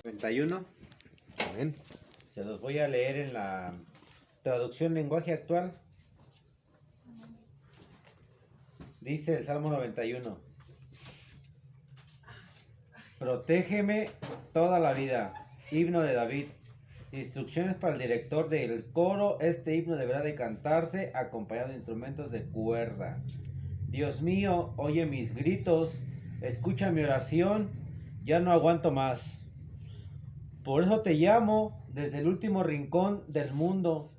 91. Amén. Se los voy a leer en la traducción lenguaje actual. Dice el Salmo 91. Protégeme toda la vida. Himno de David. Instrucciones para el director del coro. Este himno deberá de cantarse acompañado de instrumentos de cuerda. Dios mío, oye mis gritos, escucha mi oración, ya no aguanto más. Por eso te llamo desde el último rincón del mundo.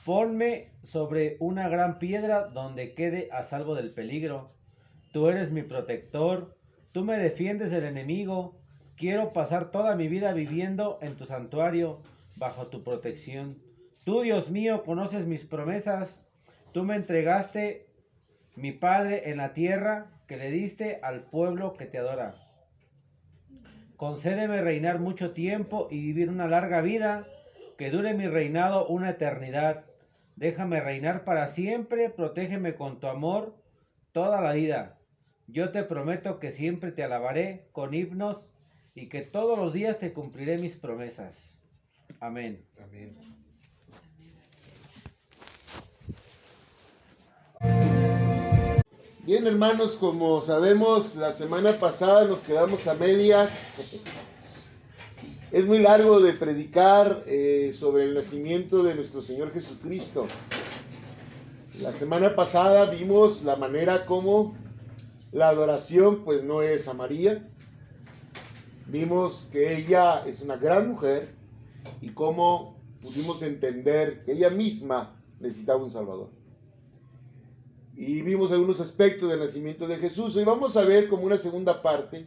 Ponme sobre una gran piedra donde quede a salvo del peligro. Tú eres mi protector, tú me defiendes del enemigo. Quiero pasar toda mi vida viviendo en tu santuario, bajo tu protección. Tú, Dios mío, conoces mis promesas. Tú me entregaste mi Padre en la tierra que le diste al pueblo que te adora. Concédeme reinar mucho tiempo y vivir una larga vida, que dure mi reinado una eternidad. Déjame reinar para siempre, protégeme con tu amor toda la vida. Yo te prometo que siempre te alabaré con himnos y que todos los días te cumpliré mis promesas. Amén. Amén. Bien, hermanos, como sabemos, la semana pasada nos quedamos a medias. Es muy largo de predicar sobre el nacimiento de nuestro Señor Jesucristo. La semana pasada vimos la manera como la adoración pues no es a María. Vimos que ella es una gran mujer y cómo pudimos entender que ella misma necesitaba un Salvador. Y vimos algunos aspectos del nacimiento de Jesús. Hoy vamos a ver como una segunda parte.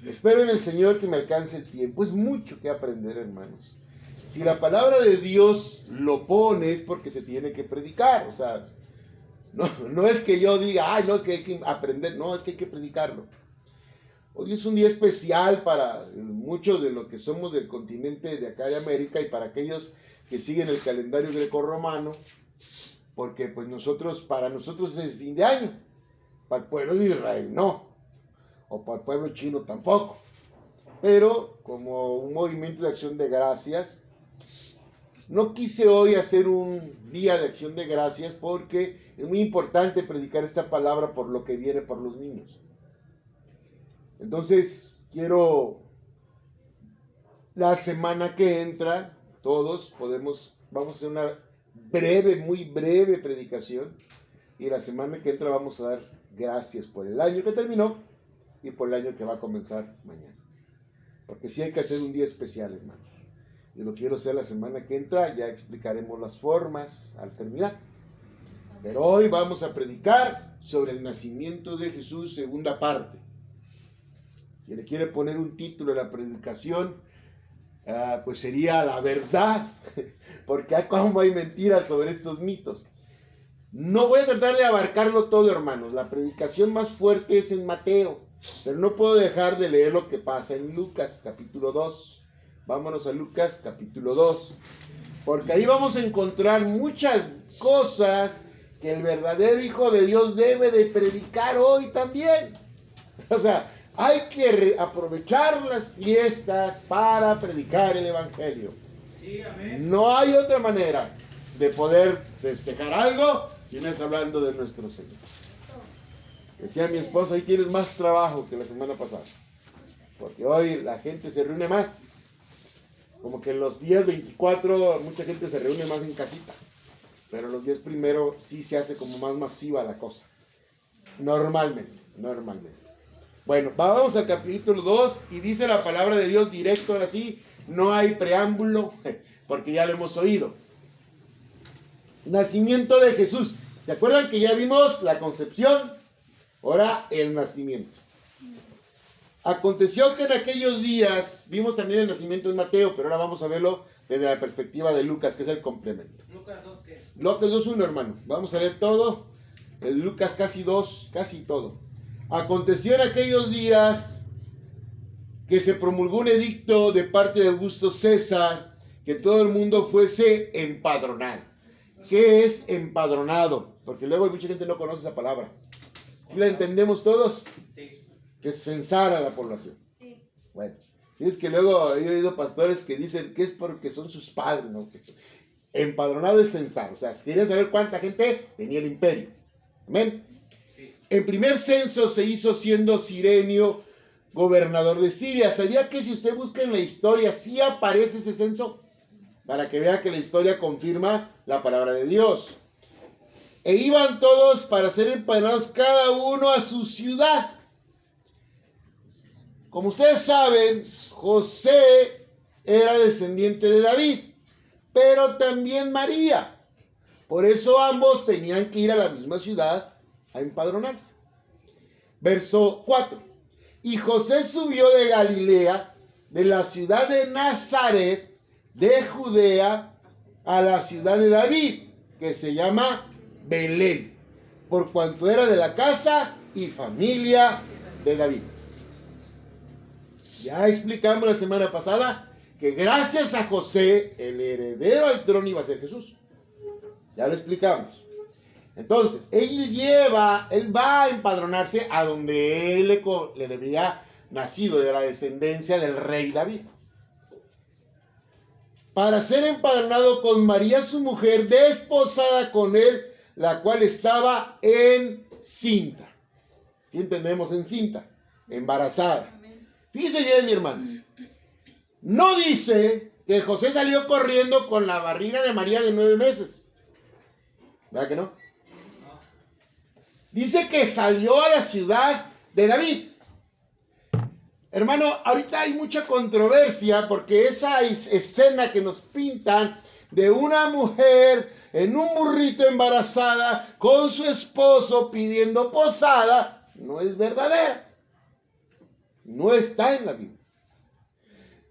Espero en el Señor que me alcance el tiempo. Es mucho que aprender, hermanos. Si la palabra de Dios lo pone es porque se tiene que predicar. O sea, no es que yo diga, ay, no, es que hay que aprender. No, es que hay que predicarlo. Hoy es un día especial para muchos de los que somos del continente de acá de América y para aquellos que siguen el calendario grecorromano. Porque pues para nosotros es fin de año, para el pueblo de Israel no, o para el pueblo chino tampoco, pero como un movimiento de acción de gracias, no quise hoy hacer un día de acción de gracias porque es muy importante predicar esta palabra por lo que viene por los niños. Entonces quiero la semana que entra, todos vamos a hacer una muy breve predicación y la semana que entra vamos a dar gracias por el año que terminó y por el año que va a comenzar mañana, porque sí hay que hacer un día especial, hermanos, y lo quiero hacer la semana que entra. Ya explicaremos las formas al terminar, pero hoy vamos a predicar sobre el nacimiento de Jesús, segunda parte. Si le quiere poner un título a la predicación, pues sería la verdad, porque como hay mentiras sobre estos mitos. No voy a tratar de abarcarlo todo, hermanos. La predicación más fuerte es en Mateo, pero no puedo dejar de leer lo que pasa en Lucas capítulo 2. Vámonos a Lucas capítulo 2, porque ahí vamos a encontrar muchas cosas que el verdadero Hijo de Dios debe de predicar hoy también. O sea, hay que aprovechar las fiestas para predicar el Evangelio. Sí, amén. No hay otra manera de poder festejar algo si no es hablando de nuestro Señor. Decía mi esposo, hoy tienes más trabajo que la semana pasada, porque hoy la gente se reúne más. Como que en los días 24 mucha gente se reúne más en casita, pero los días primero sí se hace como más masiva la cosa. Normalmente. Bueno, vamos al capítulo 2 y dice la palabra de Dios directo, ahora sí, no hay preámbulo, porque ya lo hemos oído. Nacimiento de Jesús. ¿Se acuerdan que ya vimos la concepción? Ahora el nacimiento. Aconteció que en aquellos días, vimos también el nacimiento de Mateo, pero ahora vamos a verlo desde la perspectiva de Lucas, que es el complemento. Lucas 2, ¿qué? Lucas 2:1, hermano. Vamos a leer todo. El Lucas casi 2, casi todo. Aconteció en aquellos días que se promulgó un edicto de parte de Augusto César que todo el mundo fuese empadronado. ¿Qué es empadronado? Porque luego mucha gente no conoce esa palabra. ¿Sí la entendemos todos? Sí. Que es censar a la población. Sí. Bueno, Sí, es que luego he oído pastores que dicen que es porque son sus padres, ¿no? Empadronado es censar, o sea, si querían saber cuánta gente tenía el imperio. Amén. El primer censo se hizo siendo Cirenio gobernador de Siria. ¿Sabía que si usted busca en la historia, sí aparece ese censo? Para que vea que la historia confirma la palabra de Dios. E iban todos para ser empadronados cada uno a su ciudad. Como ustedes saben, José era descendiente de David, pero también María. Por eso ambos tenían que ir a la misma ciudad a empadronarse. Verso 4. Y José subió de Galilea, de la ciudad de Nazaret, de Judea, a la ciudad de David, que se llama Belén, por cuanto era de la casa y familia de David. Ya explicamos la semana pasada que gracias a José, el heredero al trono iba a ser Jesús. Ya lo explicamos. Entonces, él va a empadronarse a donde él le debía nacido, de la descendencia del rey David. Para ser empadronado con María, su mujer, desposada con él, la cual estaba encinta. ¿Sí entendemos encinta? Embarazada. Fíjese bien, mi hermano. No dice que José salió corriendo con la barriga de María de 9 meses. ¿Verdad que no? Dice que salió a la ciudad de David. Hermano, ahorita hay mucha controversia porque esa escena que nos pintan de una mujer en un burrito embarazada con su esposo pidiendo posada no es verdadera. No está en la Biblia.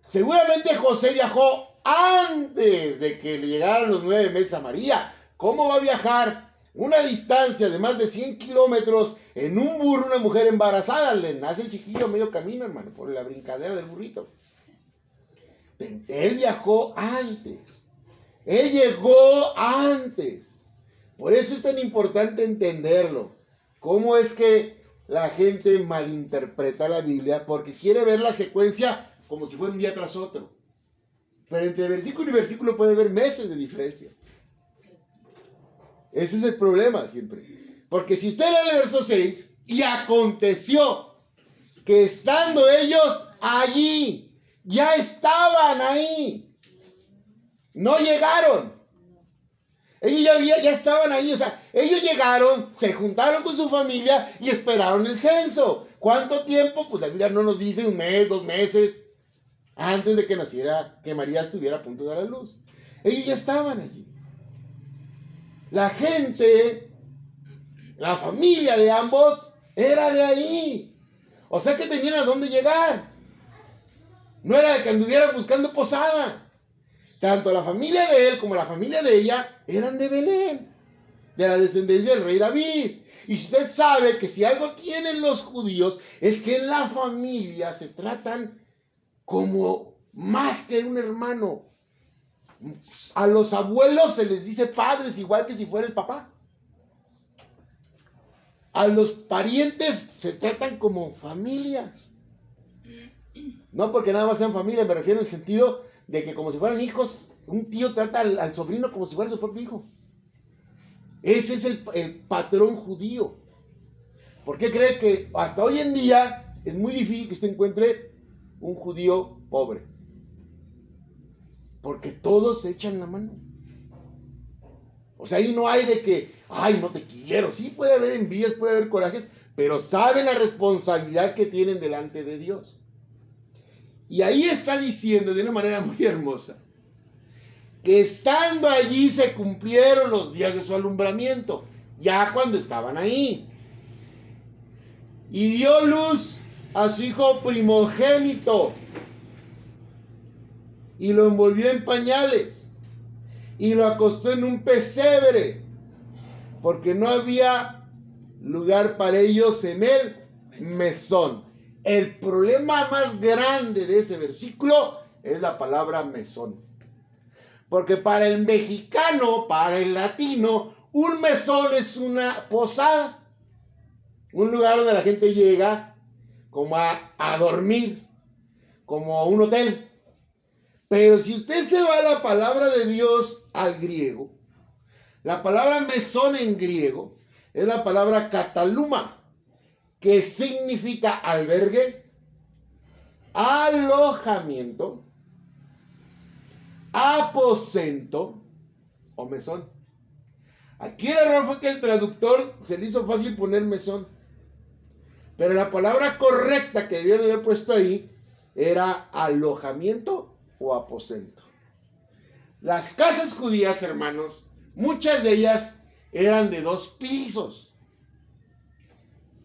Seguramente José viajó antes de que le llegaran los 9 meses a María. ¿Cómo va a viajar una distancia de más de 100 kilómetros en un burro, una mujer embarazada? Le nace el chiquillo a medio camino, hermano, por la brincadera del burrito. Él viajó antes. Él llegó antes. Por eso es tan importante entenderlo. ¿Cómo es que la gente malinterpreta la Biblia? Porque quiere ver la secuencia como si fuera un día tras otro. Pero entre versículo y versículo puede haber meses de diferencia. Ese es el problema siempre. Porque si usted lee el verso 6, y aconteció que estando ellos allí, ya estaban ahí. No llegaron. Ellos ya estaban ahí. O sea, ellos llegaron, se juntaron con su familia y esperaron el censo. ¿Cuánto tiempo? Pues la Biblia no nos dice, 1 mes, 2 meses, antes de que naciera, que María estuviera a punto de dar a luz. Ellos ya estaban allí. La gente, la familia de ambos, era de ahí. O sea que tenían a dónde llegar. No era de que anduvieran buscando posada. Tanto la familia de él como la familia de ella eran de Belén, de la descendencia del rey David. Y usted sabe que si algo tienen los judíos es que en la familia se tratan como más que un hermano. A los abuelos se les dice padres igual que si fuera el papá. A los parientes se tratan como familia. No porque nada más sean familia, me refiero en el sentido de que como si fueran hijos, un tío trata al sobrino como si fuera su propio hijo. Ese es el patrón judío. ¿Por qué cree que hasta hoy en día es muy difícil que usted encuentre un judío pobre? Porque todos se echan la mano. O sea, ahí no hay de que, ay, no te quiero. Sí puede haber envidias, puede haber corajes, pero saben la responsabilidad que tienen delante de Dios. Y ahí está diciendo de una manera muy hermosa que estando allí se cumplieron los días de su alumbramiento, ya cuando estaban ahí. Y dio luz a su hijo primogénito y lo envolvió en pañales y lo acostó en un pesebre porque no había lugar para ellos en el mesón. El problema más grande de ese versículo es la palabra mesón. Porque para el mexicano, para el latino, un mesón es una posada. Un lugar donde la gente llega como a dormir, como un hotel. Pero si usted se va a la palabra de Dios al griego, la palabra mesón en griego es la palabra kataluma, que significa albergue, alojamiento, aposento o mesón. Aquí el error fue que el traductor se le hizo fácil poner mesón, pero la palabra correcta que debía de haber puesto ahí era alojamiento o aposento. Las casas judías, hermanos, muchas de ellas eran de 2 pisos.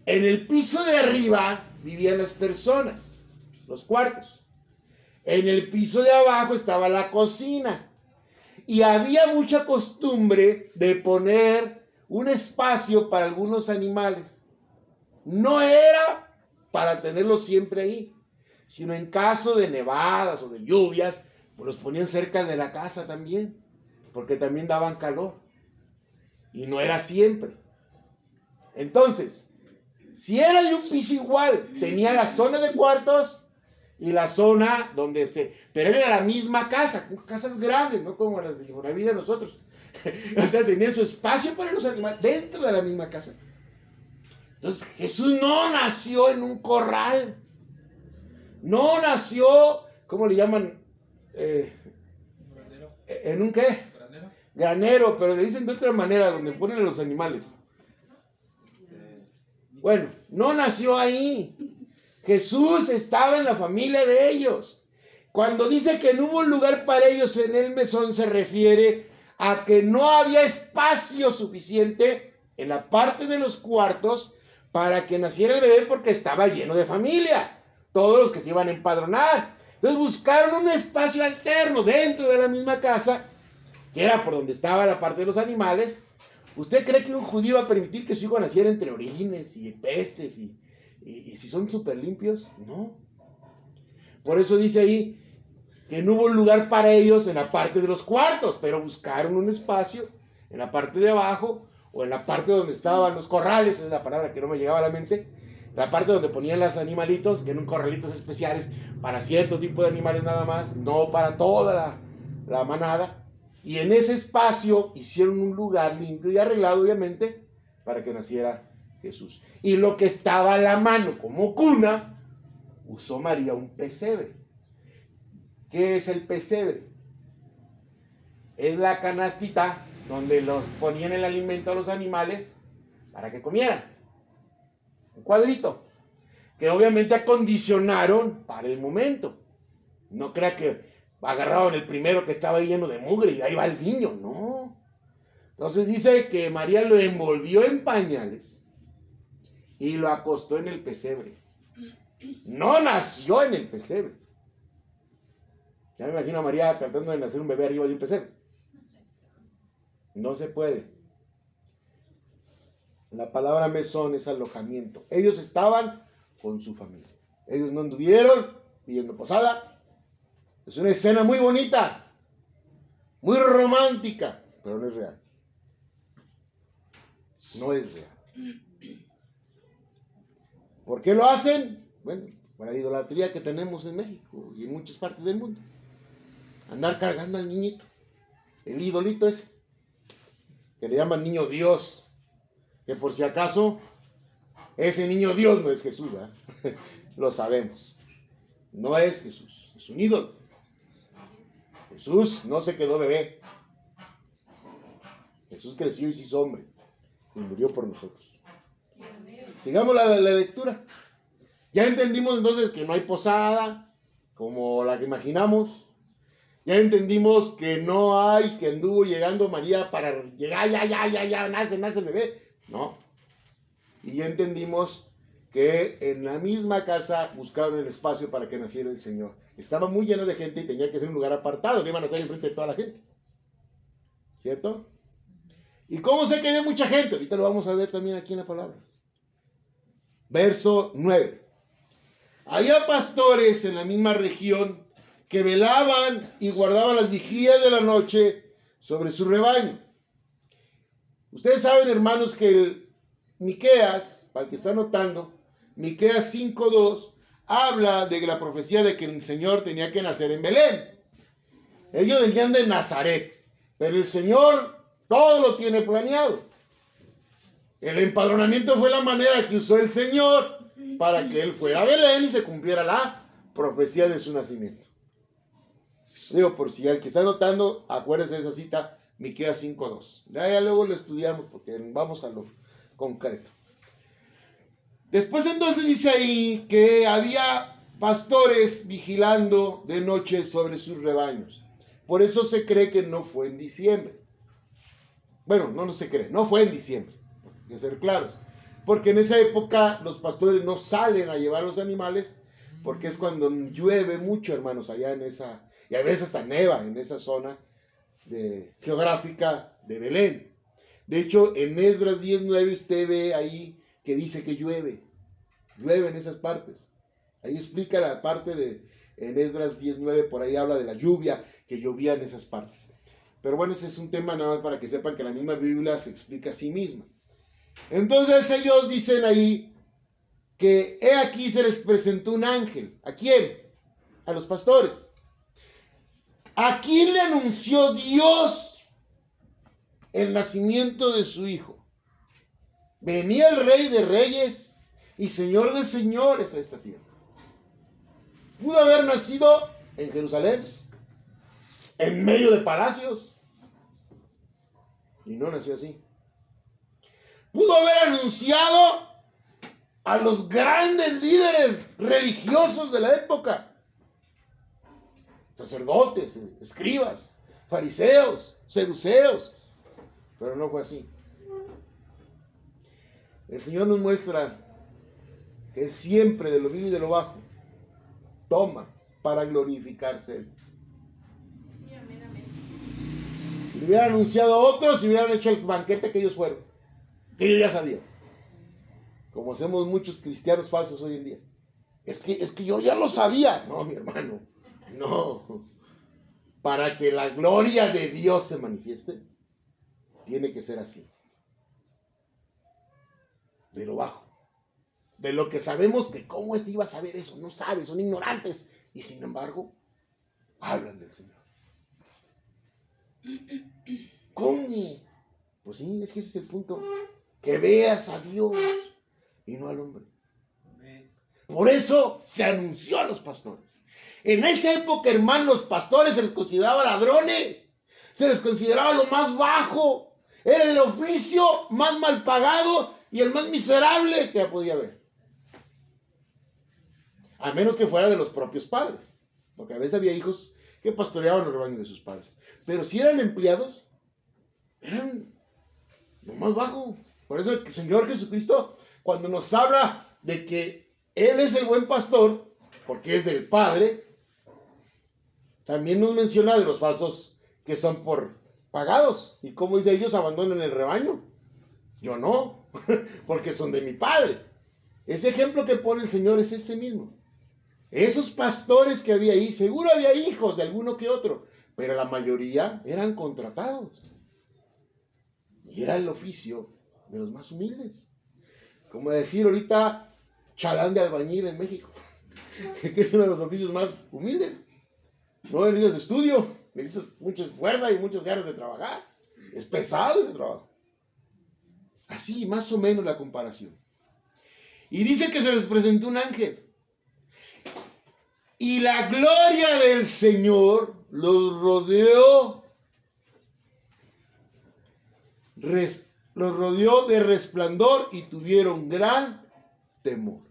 En el piso de arriba vivían las personas, los cuartos. En el piso de abajo estaba la cocina. Y había mucha costumbre de poner un espacio para algunos animales. No era para tenerlos siempre ahí, sino en caso de nevadas o de lluvias, pues los ponían cerca de la casa también, porque también daban calor. Y no era siempre. Entonces, si era de un piso igual, tenía la zona de cuartos y la zona donde pero era la misma casa, casas grandes, no como las de Infonavit de nosotros. O sea, tenía su espacio para los animales dentro de la misma casa. Entonces, Jesús no nació en un corral. No nació, ¿cómo le llaman? ¿En un qué? Granero. Granero, pero le dicen de otra manera, donde ponen a los animales. Bueno, no nació ahí. Jesús estaba en la familia de ellos. Cuando dice que no hubo lugar para ellos en el mesón, se refiere a que no había espacio suficiente en la parte de los cuartos para que naciera el bebé, porque estaba lleno de familia, todos los que se iban a empadronar. Entonces buscaron un espacio alterno dentro de la misma casa, que era por donde estaba la parte de los animales. ¿Usted cree que un judío va a permitir que su hijo naciera entre orines y pestes y si son súper limpios? No. Por eso dice ahí que no hubo lugar para ellos en la parte de los cuartos, pero buscaron un espacio en la parte de abajo o en la parte donde estaban los corrales, es la palabra que no me llegaba a la mente, la parte donde ponían los animalitos, que eran corralitos especiales para cierto tipo de animales nada más, no para toda la manada. Y en ese espacio hicieron un lugar limpio y arreglado, obviamente, para que naciera Jesús. Y lo que estaba a la mano como cuna, usó María un pesebre. ¿Qué es el pesebre? Es la canastita donde los ponían el alimento a los animales para que comieran. Un cuadrito, que obviamente acondicionaron para el momento. No crea que agarraron el primero que estaba lleno de mugre y ahí va el niño, no. Entonces dice que María lo envolvió en pañales y lo acostó en el pesebre. No nació en el pesebre. Ya me imagino a María tratando de nacer un bebé arriba de un pesebre. No se puede. La palabra mesón es alojamiento. Ellos estaban con su familia. Ellos no anduvieron pidiendo posada. Es una escena muy bonita, muy romántica, pero no es real. No es real. ¿Por qué lo hacen? Bueno, por la idolatría que tenemos en México y en muchas partes del mundo. Andar cargando al niñito, el idolito ese, que le llaman niño Dios, que por si acaso, ese niño Dios no es Jesús, ¿verdad? Lo sabemos. No es Jesús, es un ídolo. Jesús no se quedó bebé. Jesús creció y se hizo hombre y murió por nosotros. Sigamos la lectura. Ya entendimos entonces que no hay posada como la que imaginamos. Ya entendimos que no hay, que anduvo llegando María para llegar, ya, nace el bebé. No. Y ya entendimos que en la misma casa buscaron el espacio para que naciera el Señor. Estaba muy lleno de gente y tenía que ser un lugar apartado, no iban a estar enfrente de toda la gente. ¿Cierto? ¿Y cómo sé que había mucha gente? Ahorita lo vamos a ver también aquí en la palabra. Verso 9. Había pastores en la misma región que velaban y guardaban las vigilias de la noche sobre su rebaño. Ustedes saben, hermanos, que el Miqueas, para el que está anotando, Miqueas 5:2, habla de la profecía de que el Señor tenía que nacer en Belén. Ellos venían de Nazaret, pero el Señor todo lo tiene planeado. El empadronamiento fue la manera que usó el Señor para que Él fuera a Belén y se cumpliera la profecía de su nacimiento. Digo, por si el que está anotando, acuérdense de esa cita, Miqueas 5:2. Ya luego lo estudiamos porque vamos a lo concreto. Después entonces dice ahí que había pastores vigilando de noche sobre sus rebaños. Por eso se cree que no fue en diciembre. Bueno, no se cree, no fue en diciembre, hay que ser claros. Porque en esa época los pastores no salen a llevar los animales, porque es cuando llueve mucho, hermanos, allá en esa, y a veces hasta neva en esa zona geográfica de Belén. De hecho, en Esdras 10:9 usted ve ahí que dice que llueve en esas partes. Ahí explica la parte en Esdras 10:9, por ahí habla de la lluvia, que llovía en esas partes. Pero bueno, ese es un tema nada más para que sepan que la misma Biblia se explica a sí misma. Entonces ellos dicen ahí que he aquí se les presentó un ángel. ¿A quién? A los pastores. ¿A quién le anunció Dios el nacimiento de su hijo? Venía el Rey de Reyes y Señor de Señores a esta tierra. Pudo haber nacido en Jerusalén, en medio de palacios, y no nació así. Pudo haber anunciado a los grandes líderes religiosos de la época, sacerdotes, escribas, fariseos, seduceos, pero no fue así. El Señor nos muestra que Él siempre, de lo vil y de lo bajo, toma para glorificarse Él. Si le hubieran anunciado a otros, si hubieran hecho el banquete que ellos fueron, que ellos ya sabían, como hacemos muchos cristianos falsos hoy en día. Es que yo ya lo sabía. No, mi hermano, no. Para que la gloria de Dios se manifieste, tiene que ser así. De lo bajo. De lo que sabemos que cómo iba a saber eso. No sabe, son ignorantes. Y sin embargo, hablan del Señor. ¿Cómo? Pues sí, es que ese es el punto. Que veas a Dios y no al hombre. Por eso se anunció a los pastores. En esa época, hermano, los pastores se les consideraba ladrones. Se les consideraba lo más bajo. Era el oficio más mal pagado y el más miserable que podía haber. A menos que fuera de los propios padres. Porque a veces había hijos que pastoreaban los rebaños de sus padres. Pero si eran empleados, eran lo más bajo. Por eso el Señor Jesucristo, cuando nos habla de que Él es el buen pastor, porque es del Padre, también nos menciona de los falsos que son por pagados. Y como dice, ellos abandonan el rebaño. Yo no, porque son de mi Padre. Ese ejemplo que pone el Señor es este mismo. Esos pastores que había ahí, seguro había hijos de alguno que otro, pero la mayoría eran contratados. Y era el oficio de los más humildes. Como decir ahorita, chalán de albañil en México, que es uno de los oficios más humildes. No necesitas estudio, necesitas mucha fuerza y muchas ganas de trabajar. Es pesado ese trabajo. Así, más o menos la comparación. Y dice que se les presentó un ángel. Y la gloria del Señor los rodeó. Los rodeó de resplandor y tuvieron gran temor.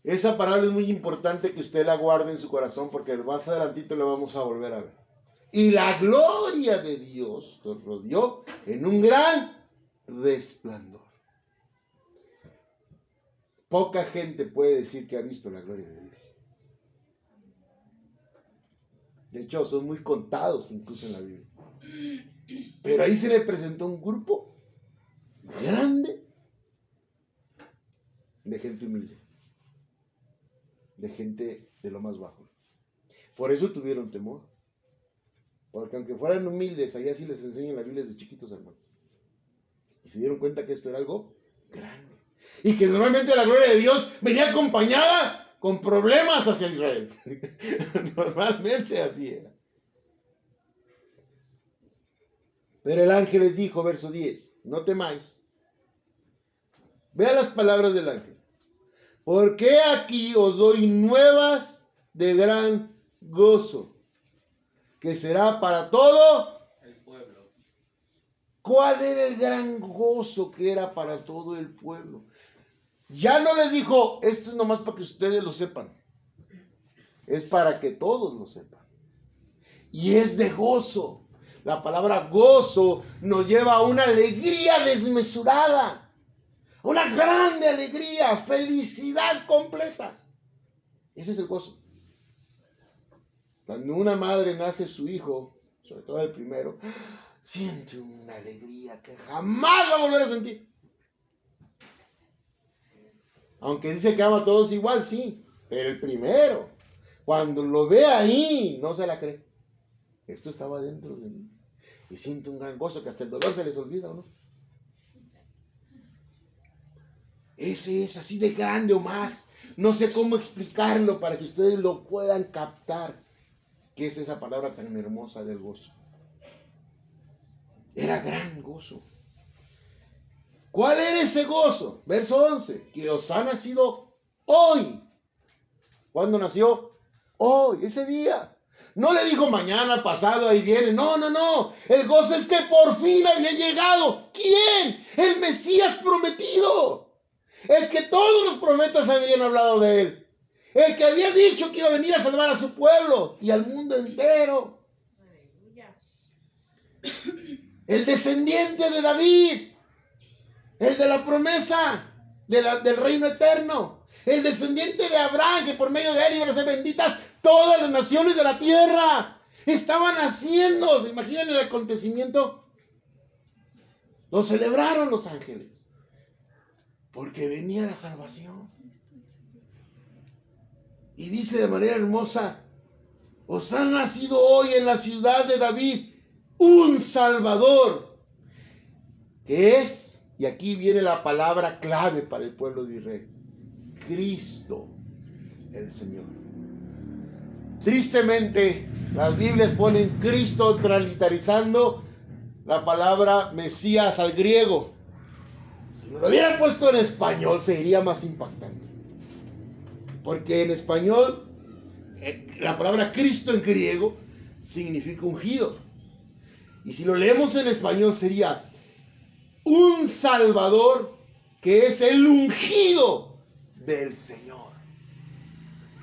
Esa palabra es muy importante que usted la guarde en su corazón porque más adelantito la vamos a volver a ver. Y la gloria de Dios los rodeó en un gran resplandor. Poca gente puede decir que ha visto la gloria de Dios. De hecho, son muy contados incluso en la Biblia. Pero ahí se le presentó un grupo grande de gente humilde, de gente de lo más bajo. Por eso tuvieron temor. Porque aunque fueran humildes, allá sí les enseñan la Biblia de chiquitos, hermanos. Y se dieron cuenta que esto era algo grande. Y que normalmente la gloria de Dios venía acompañada con problemas hacia Israel. Normalmente así era. Pero el ángel les dijo, verso 10, no temáis. Vea las palabras del ángel. Porque aquí os doy nuevas de gran gozo, que será para todo el pueblo. ¿Cuál era el gran gozo que era para todo el pueblo? Ya no les dijo, esto es nomás para que ustedes lo sepan. Es para que todos lo sepan. Y es de gozo. La palabra gozo nos lleva a una alegría desmesurada. Una grande alegría, felicidad completa. Ese es el gozo. Cuando una madre nace su hijo, sobre todo el primero, siente una alegría que jamás va a volver a sentir. Aunque dice que ama a todos igual, sí. Pero el primero, cuando lo ve ahí, no se la cree. Esto estaba dentro de mí. Y siente un gran gozo que hasta el dolor se les olvida, ¿o no? Ese es así de grande o más. No sé cómo explicarlo para que ustedes lo puedan captar. ¿Qué es esa palabra tan hermosa del gozo? Era gran gozo. ¿Cuál era ese gozo? Verso 11. Que os ha nacido hoy. ¿Cuándo nació? Hoy, ese día. No le dijo mañana, pasado, ahí viene. No, no, no. El gozo es que por fin había llegado. ¿Quién? El Mesías prometido. El que todos los profetas habían hablado de él. El que había dicho que iba a venir a salvar a su pueblo y al mundo entero. El descendiente de David. El de la promesa del reino eterno. El descendiente de Abraham, que por medio de él iban a ser benditas todas las naciones de la tierra. Estaban haciendo, ¿se imaginan el acontecimiento? Lo celebraron los ángeles. Porque venía la salvación. Y dice de manera hermosa, os ha nacido hoy en la ciudad de David un Salvador, que es, y aquí viene la palabra clave para el pueblo de Israel, Cristo el Señor. Tristemente, las Biblias ponen Cristo triliterizando la palabra Mesías al griego. Si lo hubieran puesto en español, sería más impactante. Porque en español, la palabra Cristo en griego significa ungido. Y si lo leemos en español, sería un Salvador que es el ungido del Señor.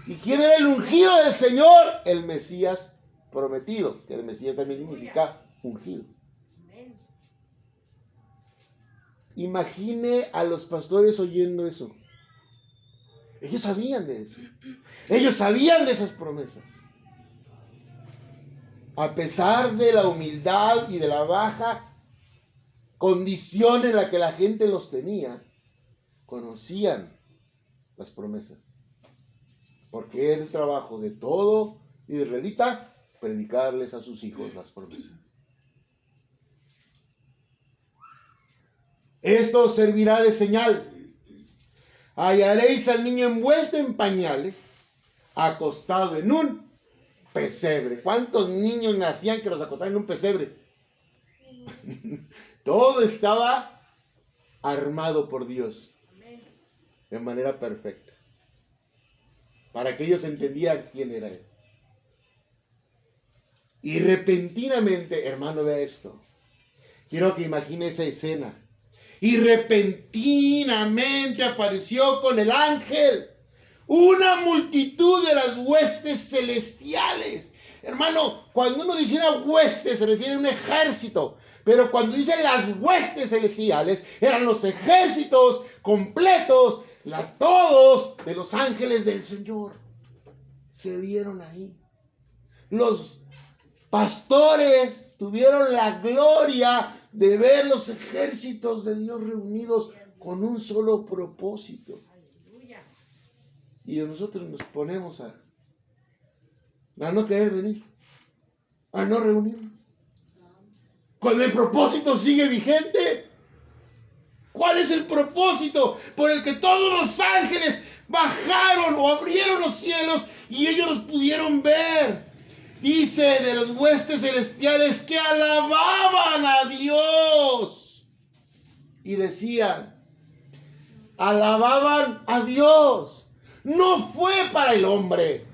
¿Y quién era el ungido del Señor? El Mesías prometido. Que el Mesías también significa ungido. Imagine a los pastores oyendo eso. Ellos sabían de eso. Ellos sabían de esas promesas. A pesar de la humildad y de la baja condición en la que la gente los tenía, conocían las promesas. Porque era el trabajo de todo israelita predicarles a sus hijos las promesas. Esto servirá de señal. Hallaréis al niño envuelto en pañales, acostado en un pesebre. ¿Cuántos niños nacían que los acostaban en un pesebre? Todo estaba armado por Dios de manera perfecta, para que ellos entendieran quién era Él. Y repentinamente, hermano, vea esto. Quiero que imagine esa escena. Y repentinamente apareció con el ángel una multitud de las huestes celestiales. Hermano, cuando uno dice una hueste se refiere a un ejército. Pero cuando dice las huestes celestiales, eran los ejércitos completos, todos de los ángeles del Señor. Se vieron ahí. Los pastores tuvieron la gloria de ver los ejércitos de Dios reunidos con un solo propósito. Y nosotros nos ponemos a no querer venir, a no reunirnos. Cuando el propósito sigue vigente, ¿Cuál es el propósito por el que todos los ángeles bajaron o abrieron los cielos y ellos los pudieron ver? Dice de las huestes celestiales que alababan a Dios. Y decían, alababan a Dios. No fue para el hombre.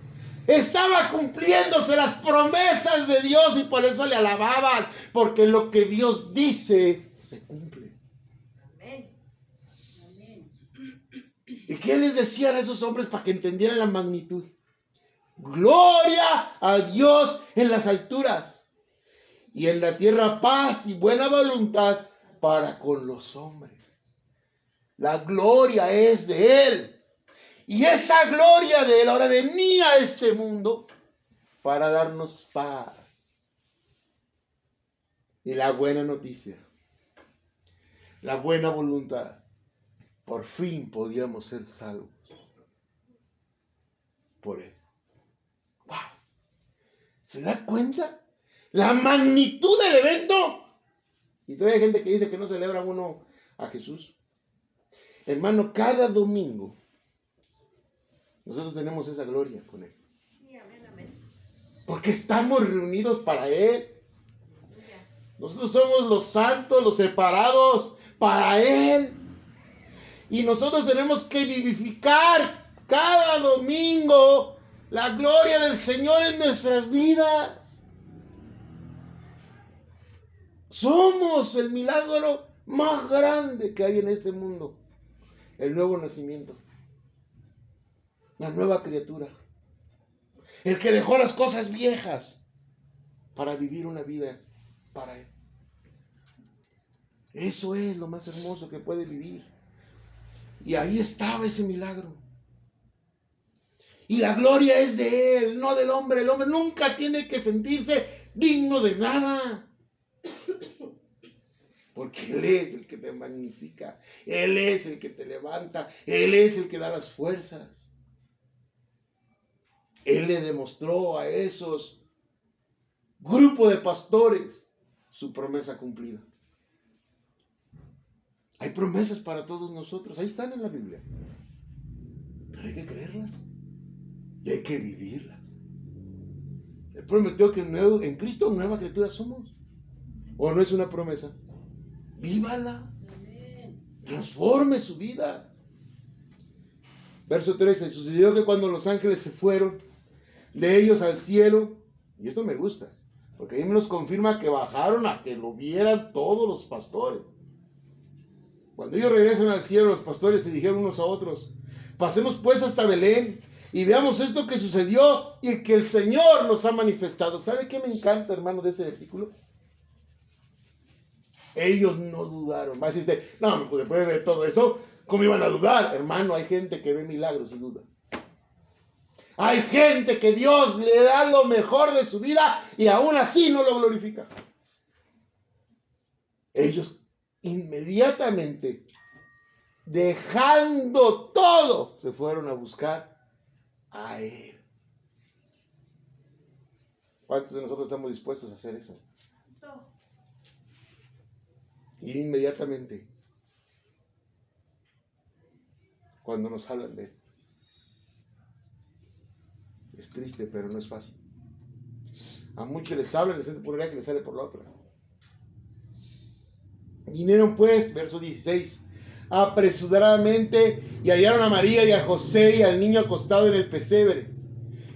Estaba cumpliéndose las promesas de Dios y por eso le alababan. Porque lo que Dios dice se cumple. Amén. Amén. ¿Y qué les decían a esos hombres para que entendieran la magnitud? Gloria a Dios en las alturas y en la tierra paz y buena voluntad para con los hombres. La gloria es de Él. Y esa gloria de Él ahora venía a este mundo para darnos paz. Y la buena noticia, la buena voluntad. Por fin podíamos ser salvos por Él. ¡Wow! ¿Se da cuenta? La magnitud del evento. Y todavía hay gente que dice que no celebra uno a Jesús. Hermano, cada domingo nosotros tenemos esa gloria con Él. Sí, amén, amén. Porque estamos reunidos para Él. Nosotros somos los santos, los separados para Él. Y nosotros tenemos que vivificar cada domingo la gloria del Señor en nuestras vidas. Somos el milagro más grande que hay en este mundo. El nuevo nacimiento. La nueva criatura. El que dejó las cosas viejas para vivir una vida para Él. Eso es lo más hermoso que puede vivir. Y ahí estaba ese milagro. Y la gloria es de Él, no del hombre. El hombre nunca tiene que sentirse digno de nada. Porque Él es el que te magnifica. Él es el que te levanta. Él es el que da las fuerzas. Él le demostró a esos grupos de pastores su promesa cumplida. Hay promesas para todos nosotros. Ahí están en la Biblia. Pero hay que creerlas. Y hay que vivirlas. Él prometió que en Cristo nueva criatura somos. ¿O no es una promesa? Vívala. Transforme su vida. Verso 13. Sucedió que cuando los ángeles se fueron de ellos al cielo, y esto me gusta, porque ahí nos confirma que bajaron a que lo vieran todos los pastores. Cuando ellos regresan al cielo, los pastores se dijeron unos a otros, pasemos pues hasta Belén y veamos esto que sucedió y que el Señor nos ha manifestado. ¿Sabe qué me encanta, hermano, de ese versículo? Ellos no dudaron. Va a decir usted, no, después de ver todo eso, ¿cómo iban a dudar? Hermano, hay gente que ve milagros y duda. Hay gente que Dios le da lo mejor de su vida y aún así no lo glorifica. Ellos inmediatamente, dejando todo, se fueron a buscar a Él. ¿Cuántos de nosotros estamos dispuestos a hacer eso? Y inmediatamente, cuando nos hablan de Él. Es triste, pero no es fácil. A muchos les hablan, les entra por una que les sale por la otra. Vinieron pues, verso 16, apresuradamente y hallaron a María y a José y al niño acostado en el pesebre.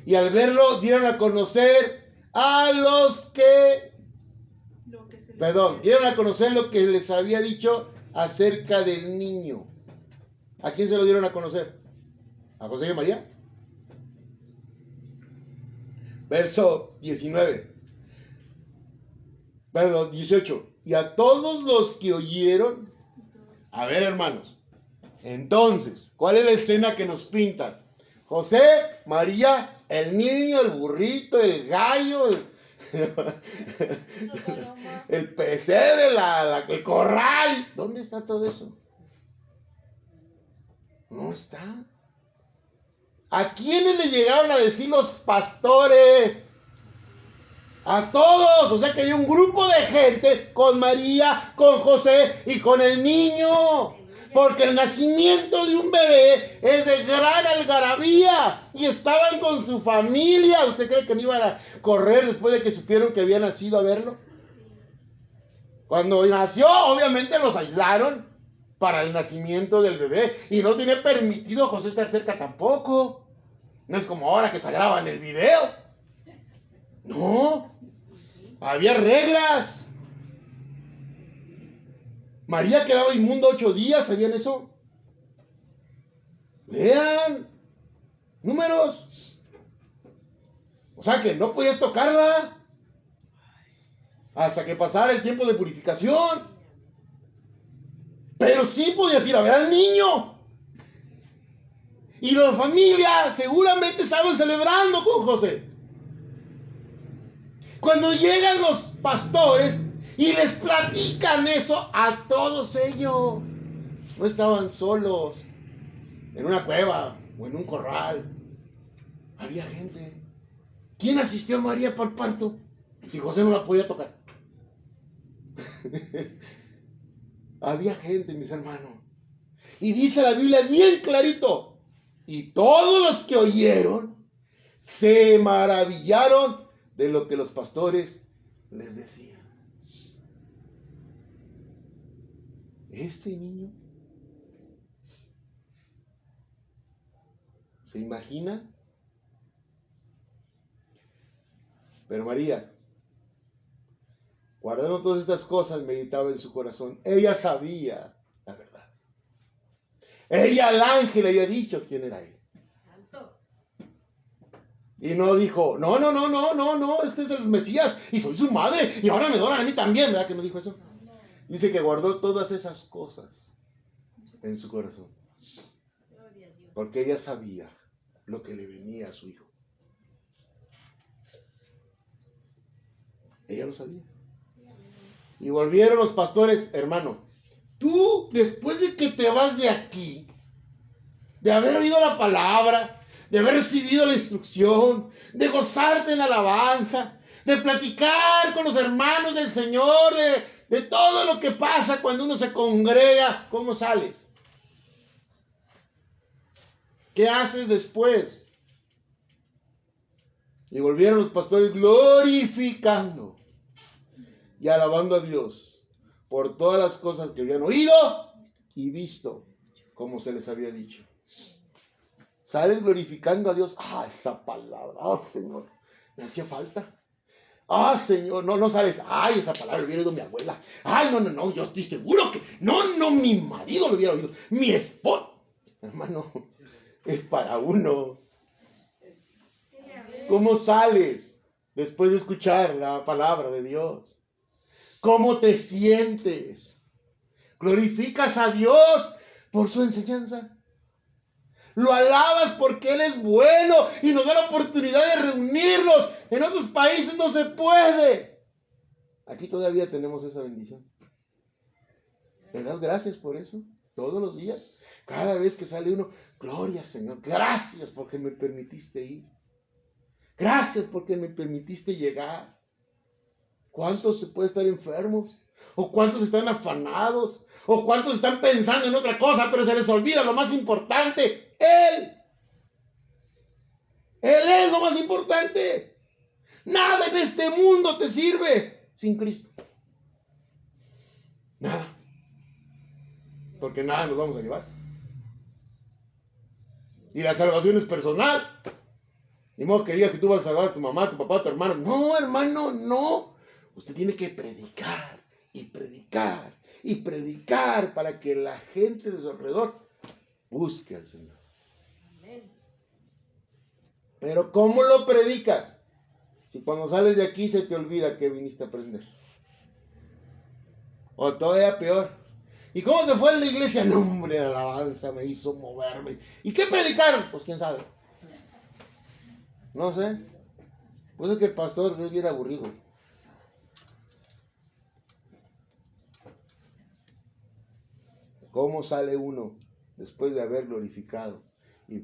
Y al verlo dieron a conocer a los que... dieron a conocer lo que les había dicho acerca del niño. ¿A quién se lo dieron a conocer? ¿A José y a María? Verso 19. Perdón, 18. Y a todos los que oyeron. A ver, hermanos. Entonces, ¿cuál es la escena que nos pintan? José, María, el niño, el burrito, el gallo, el pesebre, el corral. ¿Dónde está todo eso? No está. ¿A quiénes le llegaron a decir los pastores? A todos. O sea que había un grupo de gente con María, con José y con el niño. Porque el nacimiento de un bebé es de gran algarabía. Y estaban con su familia. ¿Usted cree que no iban a correr después de que supieron que había nacido a verlo? Cuando nació, obviamente los aislaron para el nacimiento del bebé. Y no tiene permitido José estar cerca tampoco. No es como ahora que se graban el video. No. Había reglas. María quedaba inmunda 8 días, ¿sabían eso? Lean. Números. O sea que no podías tocarla hasta que pasara el tiempo de purificación. Pero sí podías ir a ver al niño. Y la familia seguramente estaban celebrando con José. Cuando llegan los pastores y les platican eso a todos ellos, no estaban solos en una cueva o en un corral. Había gente. ¿Quién asistió a María para el parto? Si José no la podía tocar. Había gente, mis hermanos. Y dice la Biblia bien clarito. Y todos los que oyeron se maravillaron de lo que los pastores les decían. Este niño, ¿se imagina? Pero María, guardando todas estas cosas, meditaba en su corazón. Ella sabía la verdad. Ella al ángel le había dicho quién era él. Y no dijo, no, este es el Mesías y soy su madre y ahora me adoran a mí también, ¿verdad que no dijo eso? Dice que guardó todas esas cosas en su corazón. Porque ella sabía lo que le venía a su hijo. Ella lo sabía. Y volvieron los pastores, hermano, tú después de que te vas de aquí, de haber oído la palabra, de haber recibido la instrucción, de gozarte en alabanza, de platicar con los hermanos del Señor, de todo lo que pasa cuando uno se congrega, ¿cómo sales? ¿Qué haces después? Y volvieron los pastores glorificando y alabando a Dios por todas las cosas que habían oído y visto, como se les había dicho. Sales glorificando a Dios. Ah, esa palabra. Ah, Señor, me hacía falta. Ah, Señor, no sales. Ay, esa palabra lo hubiera oído mi abuela. Ay, no, yo estoy seguro que. No, mi marido lo hubiera oído. Mi esposo. Hermano, es para uno. ¿Cómo sales después de escuchar la palabra de Dios? ¿Cómo te sientes? ¿Glorificas a Dios por su enseñanza? Lo alabas porque Él es bueno y nos da la oportunidad de reunirnos. En otros países no se puede. Aquí todavía tenemos esa bendición. ¿Le das gracias por eso? Todos los días. Cada vez que sale uno, gloria Señor. Gracias porque me permitiste ir. Gracias porque me permitiste llegar. ¿Cuántos se pueden estar enfermos? ¿O cuántos están afanados? ¿O cuántos están pensando en otra cosa, pero se les olvida lo más importante? Él es lo más importante. Nada en este mundo te sirve sin Cristo. Nada. Porque nada nos vamos a llevar. Y la salvación es personal. Ni modo que digas que tú vas a salvar a tu mamá, a tu papá, a tu hermano. No, hermano, no. Usted tiene que predicar y predicar y predicar para que la gente de su alrededor busque al Señor. Pero ¿cómo lo predicas? Si cuando sales de aquí se te olvida que viniste a aprender. O todavía peor. ¿Y cómo te fue en la iglesia? No, hombre, la alabanza me hizo moverme. ¿Y qué predicaron? Pues quién sabe. No sé. Pues es que el pastor es bien aburrido. ¿Cómo sale uno después de haber glorificado y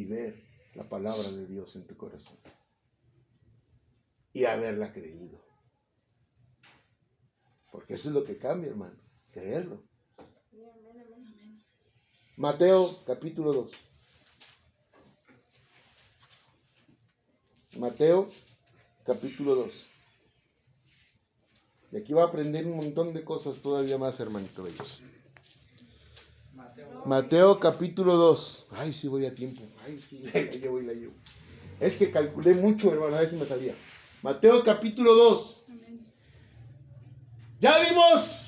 ver la palabra de Dios en tu corazón? y haberla creído. Porque eso es lo que cambia, hermano, creerlo. Mateo capítulo 2. Mateo capítulo 2. Y aquí va a aprender un montón de cosas todavía más, hermanito bellos. Mateo capítulo 2. Ay, sí voy a tiempo. Ay, sí, la llevo. Es que calculé mucho, hermano, a ver si me salía. Mateo capítulo 2. Ya vimos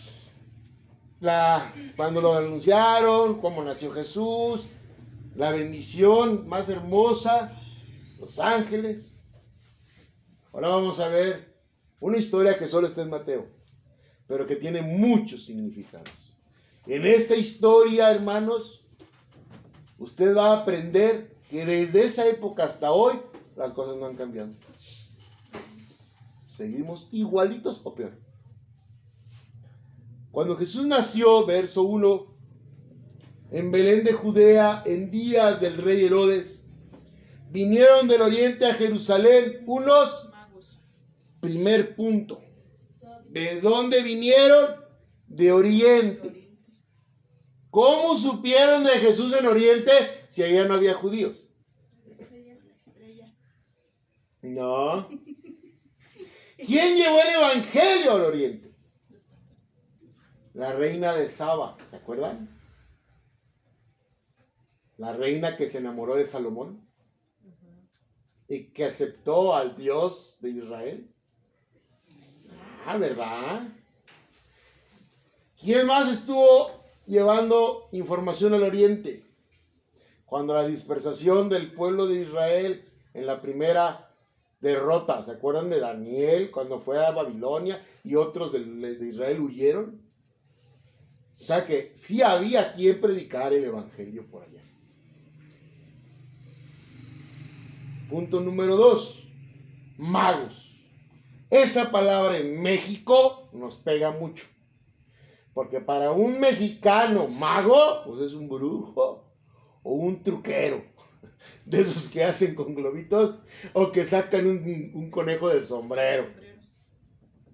cuando lo anunciaron, cómo nació Jesús, la bendición más hermosa, los ángeles. Ahora vamos a ver una historia que solo está en Mateo, pero que tiene muchos significados. En esta historia, hermanos, usted va a aprender que desde esa época hasta hoy las cosas no han cambiado. Seguimos igualitos o peor. Cuando Jesús nació, verso 1, en Belén de Judea, en días del rey Herodes, vinieron del oriente a Jerusalén unos magos. Primer punto. ¿De dónde vinieron? De oriente. ¿Cómo supieron de Jesús en oriente si allá no había judíos? No. ¿Quién llevó el evangelio al oriente? La reina de Saba, ¿se acuerdan? La reina que se enamoró de Salomón y que aceptó al Dios de Israel. Ah, ¿verdad? ¿Quién más estuvo llevando información al oriente? Cuando la dispersación del pueblo de Israel en la primera derrota, ¿se acuerdan de Daniel cuando fue a Babilonia y otros de Israel huyeron? O sea que sí había quien predicar el evangelio por allá. Punto número 2. Magos. Esa palabra en México nos pega mucho. Porque para un mexicano mago, pues es un brujo o un truquero. De esos que hacen con globitos o que sacan un conejo del sombrero.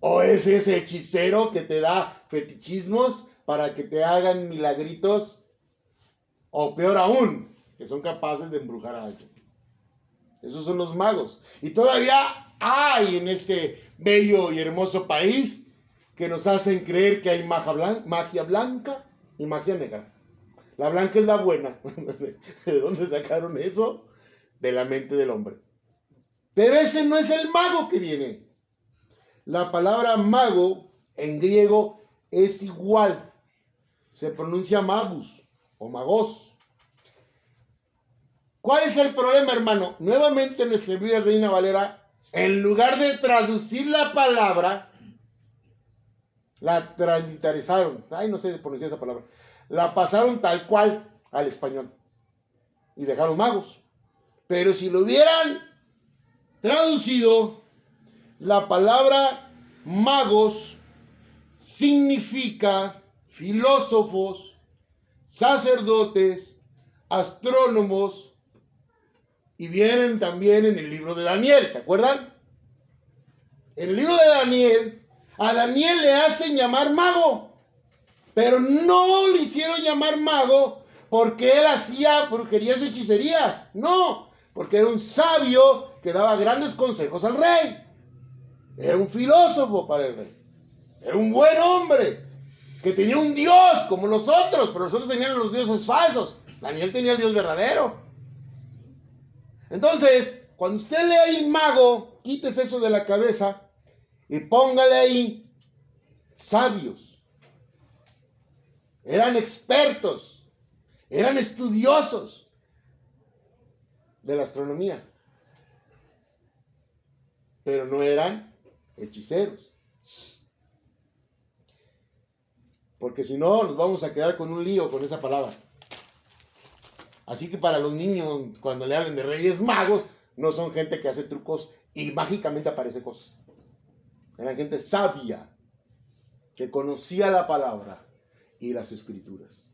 O es ese hechicero que te da fetichismos para que te hagan milagritos. O peor aún, que son capaces de embrujar a alguien. Esos son los magos. Y todavía hay en este bello y hermoso país que nos hacen creer que hay magia blanca y magia negra. La blanca es la buena. ¿De dónde sacaron eso? De la mente del hombre. Pero ese no es el mago que viene. La palabra mago en griego es igual. Se pronuncia magus o magos. ¿Cuál es el problema, hermano? Nuevamente en nuestra Biblia Reina Valera, en lugar de traducir la palabra, la transliteraron. Ay, no sé pronunciar esa palabra. La pasaron tal cual al español. Y dejaron magos. Pero si lo hubieran traducido, la palabra magos significa filósofos, sacerdotes, astrónomos, y vienen también en el libro de Daniel, ¿se acuerdan? En el libro de Daniel, a Daniel le hacen llamar mago, pero no le hicieron llamar mago porque él hacía brujerías y hechicerías, no, porque era un sabio que daba grandes consejos al rey, era un filósofo para el rey, era un buen hombre, que tenía un Dios como los otros, pero los otros tenían los dioses falsos, Daniel tenía el Dios verdadero. Entonces, cuando usted lee ahí mago, quítese eso de la cabeza y póngale ahí sabios. Eran expertos, eran estudiosos de la astronomía, pero no eran hechiceros. Porque si no, nos vamos a quedar con un lío con esa palabra. Así que para los niños, cuando le hablen de reyes magos, no son gente que hace trucos y mágicamente aparece cosas. Eran gente sabia, que conocía la palabra y las escrituras.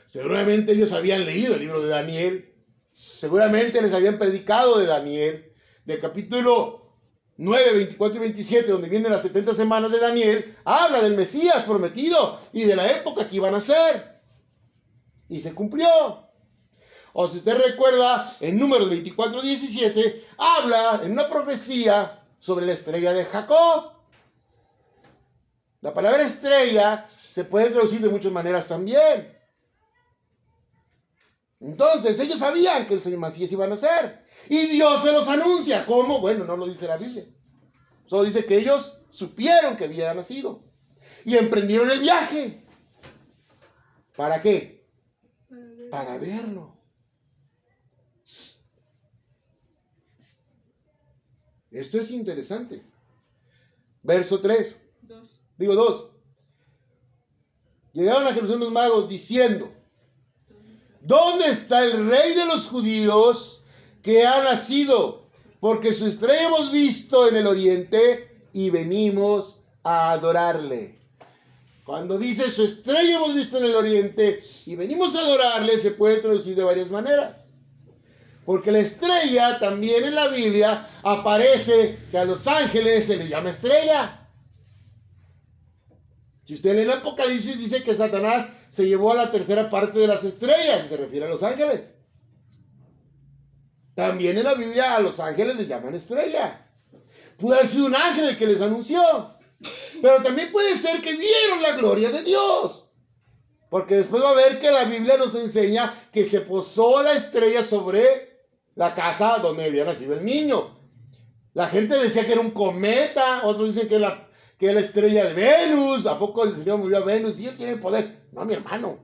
Seguramente ellos habían leído el libro de Daniel. Seguramente les habían predicado de Daniel, del capítulo 9, 24 y 27, donde vienen las 70 semanas de Daniel, habla del Mesías prometido y de la época que iban a ser. Y se cumplió. O si usted recuerda, en Números 24, 17, habla en una profecía sobre la estrella de Jacob. La palabra estrella se puede traducir de muchas maneras también. Entonces, ellos sabían que el Señor Mesías iba a nacer. Y Dios se los anuncia. ¿Cómo? Bueno, no lo dice la Biblia. Solo dice que ellos supieron que había nacido. Y emprendieron el viaje. ¿Para qué? Para verlo. Esto es interesante. Verso 3. 2. Llegaron a Jerusalén los magos diciendo: ¿dónde está el rey de los judíos que ha nacido? Porque su estrella hemos visto en el oriente y venimos a adorarle. Cuando dice su estrella hemos visto en el oriente y venimos a adorarle, se puede traducir de varias maneras. Porque la estrella también en la Biblia aparece que a los ángeles se les llama estrella. Si usted lee el Apocalipsis, dice que Satanás se llevó a la tercera parte de las estrellas, y se refiere a los ángeles. También en la Biblia a los ángeles les llaman estrella. Pudo haber sido un ángel el que les anunció. Pero también puede ser que vieron la gloria de Dios. Porque después va a ver que la Biblia nos enseña que se posó la estrella sobre la casa donde había nacido el niño. La gente decía que era un cometa, otros dicen que es la estrella de Venus. ¿A poco el Señor murió a Venus y él tiene el poder? No, mi hermano.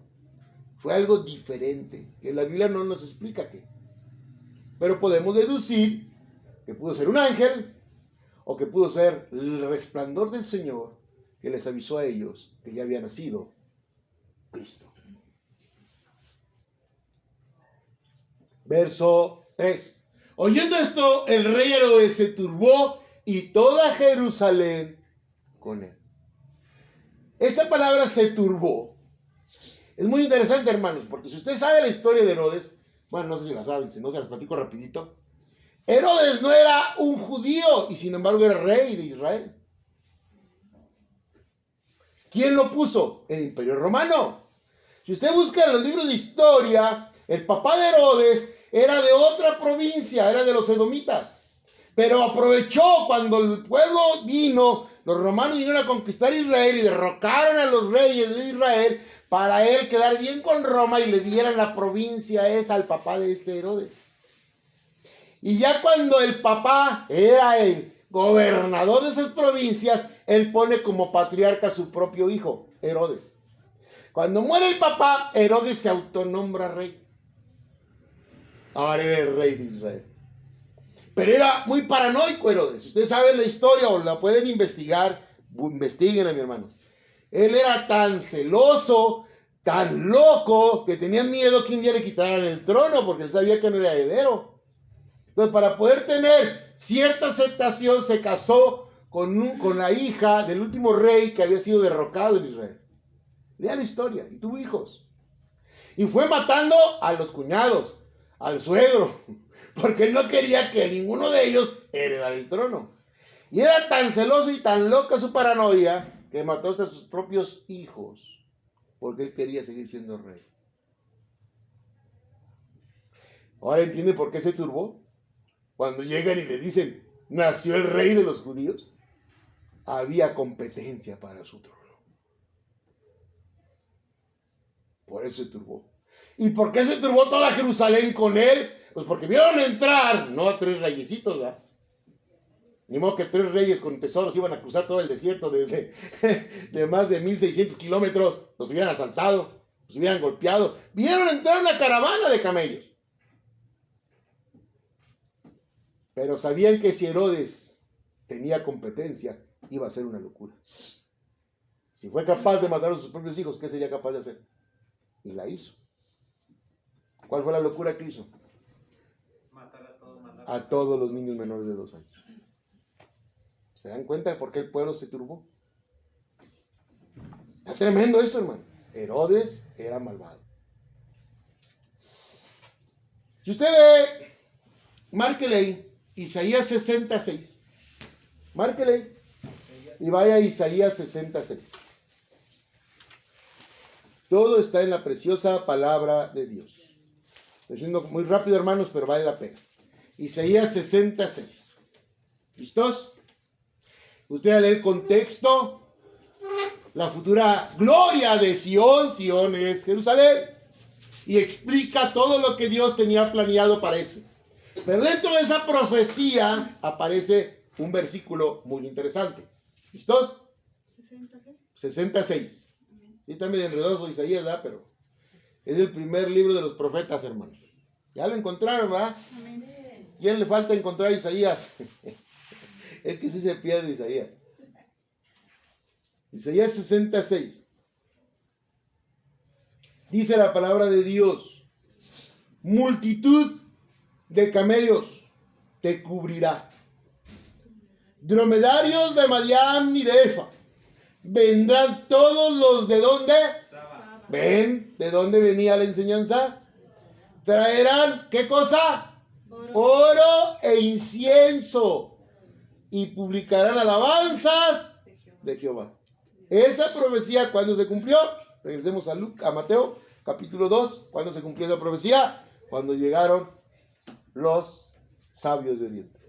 Fue algo diferente, que la Biblia no nos explica qué. Pero podemos deducir que pudo ser un ángel o que pudo ser el resplandor del Señor que les avisó a ellos que ya había nacido Cristo. Verso 3. Oyendo esto, el rey Herodes se turbó y toda Jerusalén con él. Esta palabra se turbó. Es muy interesante, hermanos, porque si usted sabe la historia de Herodes, bueno, no sé si la saben, si no se las platico rapidito. Herodes no era un judío y sin embargo era rey de Israel. ¿Quién lo puso? El Imperio Romano. Si usted busca en los libros de historia, el papá de Herodes era de otra provincia, era de los edomitas. Pero aprovechó cuando el pueblo vino, los romanos vinieron a conquistar Israel y derrocaron a los reyes de Israel para él quedar bien con Roma y le dieran la provincia esa al papá de este Herodes. Y ya cuando el papá era el gobernador de esas provincias, él pone como patriarca a su propio hijo, Herodes. Cuando muere el papá, Herodes se autonombra rey. Ahora era el rey de Israel. Pero era muy paranoico Herodes. Ustedes saben la historia o la pueden investigar. Investíguenla, mi hermano. Él era tan celoso, tan loco, que tenía miedo que un día le quitaran el trono, porque él sabía que no era heredero. Entonces, para poder tener cierta aceptación, se casó con la hija del último rey que había sido derrocado en Israel. Lea la historia. Y tuvo hijos. Y fue matando a los cuñados, al suegro, porque él no quería que ninguno de ellos heredara el trono. Y era tan celoso y tan loca su paranoia que mató hasta a sus propios hijos, porque él quería seguir siendo rey. Ahora entiende por qué se turbó. Cuando llegan y le dicen, nació el rey de los judíos, había competencia para su trono. Por eso se turbó. ¿Y por qué se turbó toda Jerusalén con él? Pues porque vieron entrar, no a 3 reyesitos, ¿verdad? Ni modo que 3 reyes con tesoros iban a cruzar todo el desierto desde de más de 1600 kilómetros. Los hubieran asaltado, los hubieran golpeado. Vieron entrar una caravana de camellos. Pero sabían que si Herodes tenía competencia, iba a ser una locura. Si fue capaz de matar a sus propios hijos, ¿qué sería capaz de hacer? Y la hizo. ¿Cuál fue la locura que hizo? Matar a todos los niños menores de 2 años. ¿Se dan cuenta de por qué el pueblo se turbó? Está tremendo esto, hermano. Herodes era malvado. Si usted ve, márquele ahí, Isaías 66. Márquele y vaya a Isaías 66. Todo está en la preciosa palabra de Dios. Estoy diciendo muy rápido, hermanos, pero vale la pena. Isaías 66. ¿Listos? Usted va a leer el contexto. La futura gloria de Sión. Sión es Jerusalén. Y explica todo lo que Dios tenía planeado para ese. Pero dentro de esa profecía aparece un versículo muy interesante. ¿Listos? 66. Sí, también enredoso Isaías, ¿verdad? Pero es el primer libro de los profetas, hermanos. Ya lo encontraron, ¿verdad? ¿Quién le falta encontrar Isaías? Es que sí se pierde Isaías. Isaías 66. Dice la palabra de Dios: multitud de camellos te cubrirá, dromedarios de Madián y de Efa. Vendrán todos los de dónde. Saba. ¿Ven de dónde venía la enseñanza? Traerán, ¿qué cosa? Oro e incienso, y publicarán alabanzas de Jehová. Esa profecía, ¿cuándo se cumplió? Regresemos a Mateo, capítulo 2. ¿Cuándo se cumplió esa profecía? Cuando llegaron los sabios de Oriente.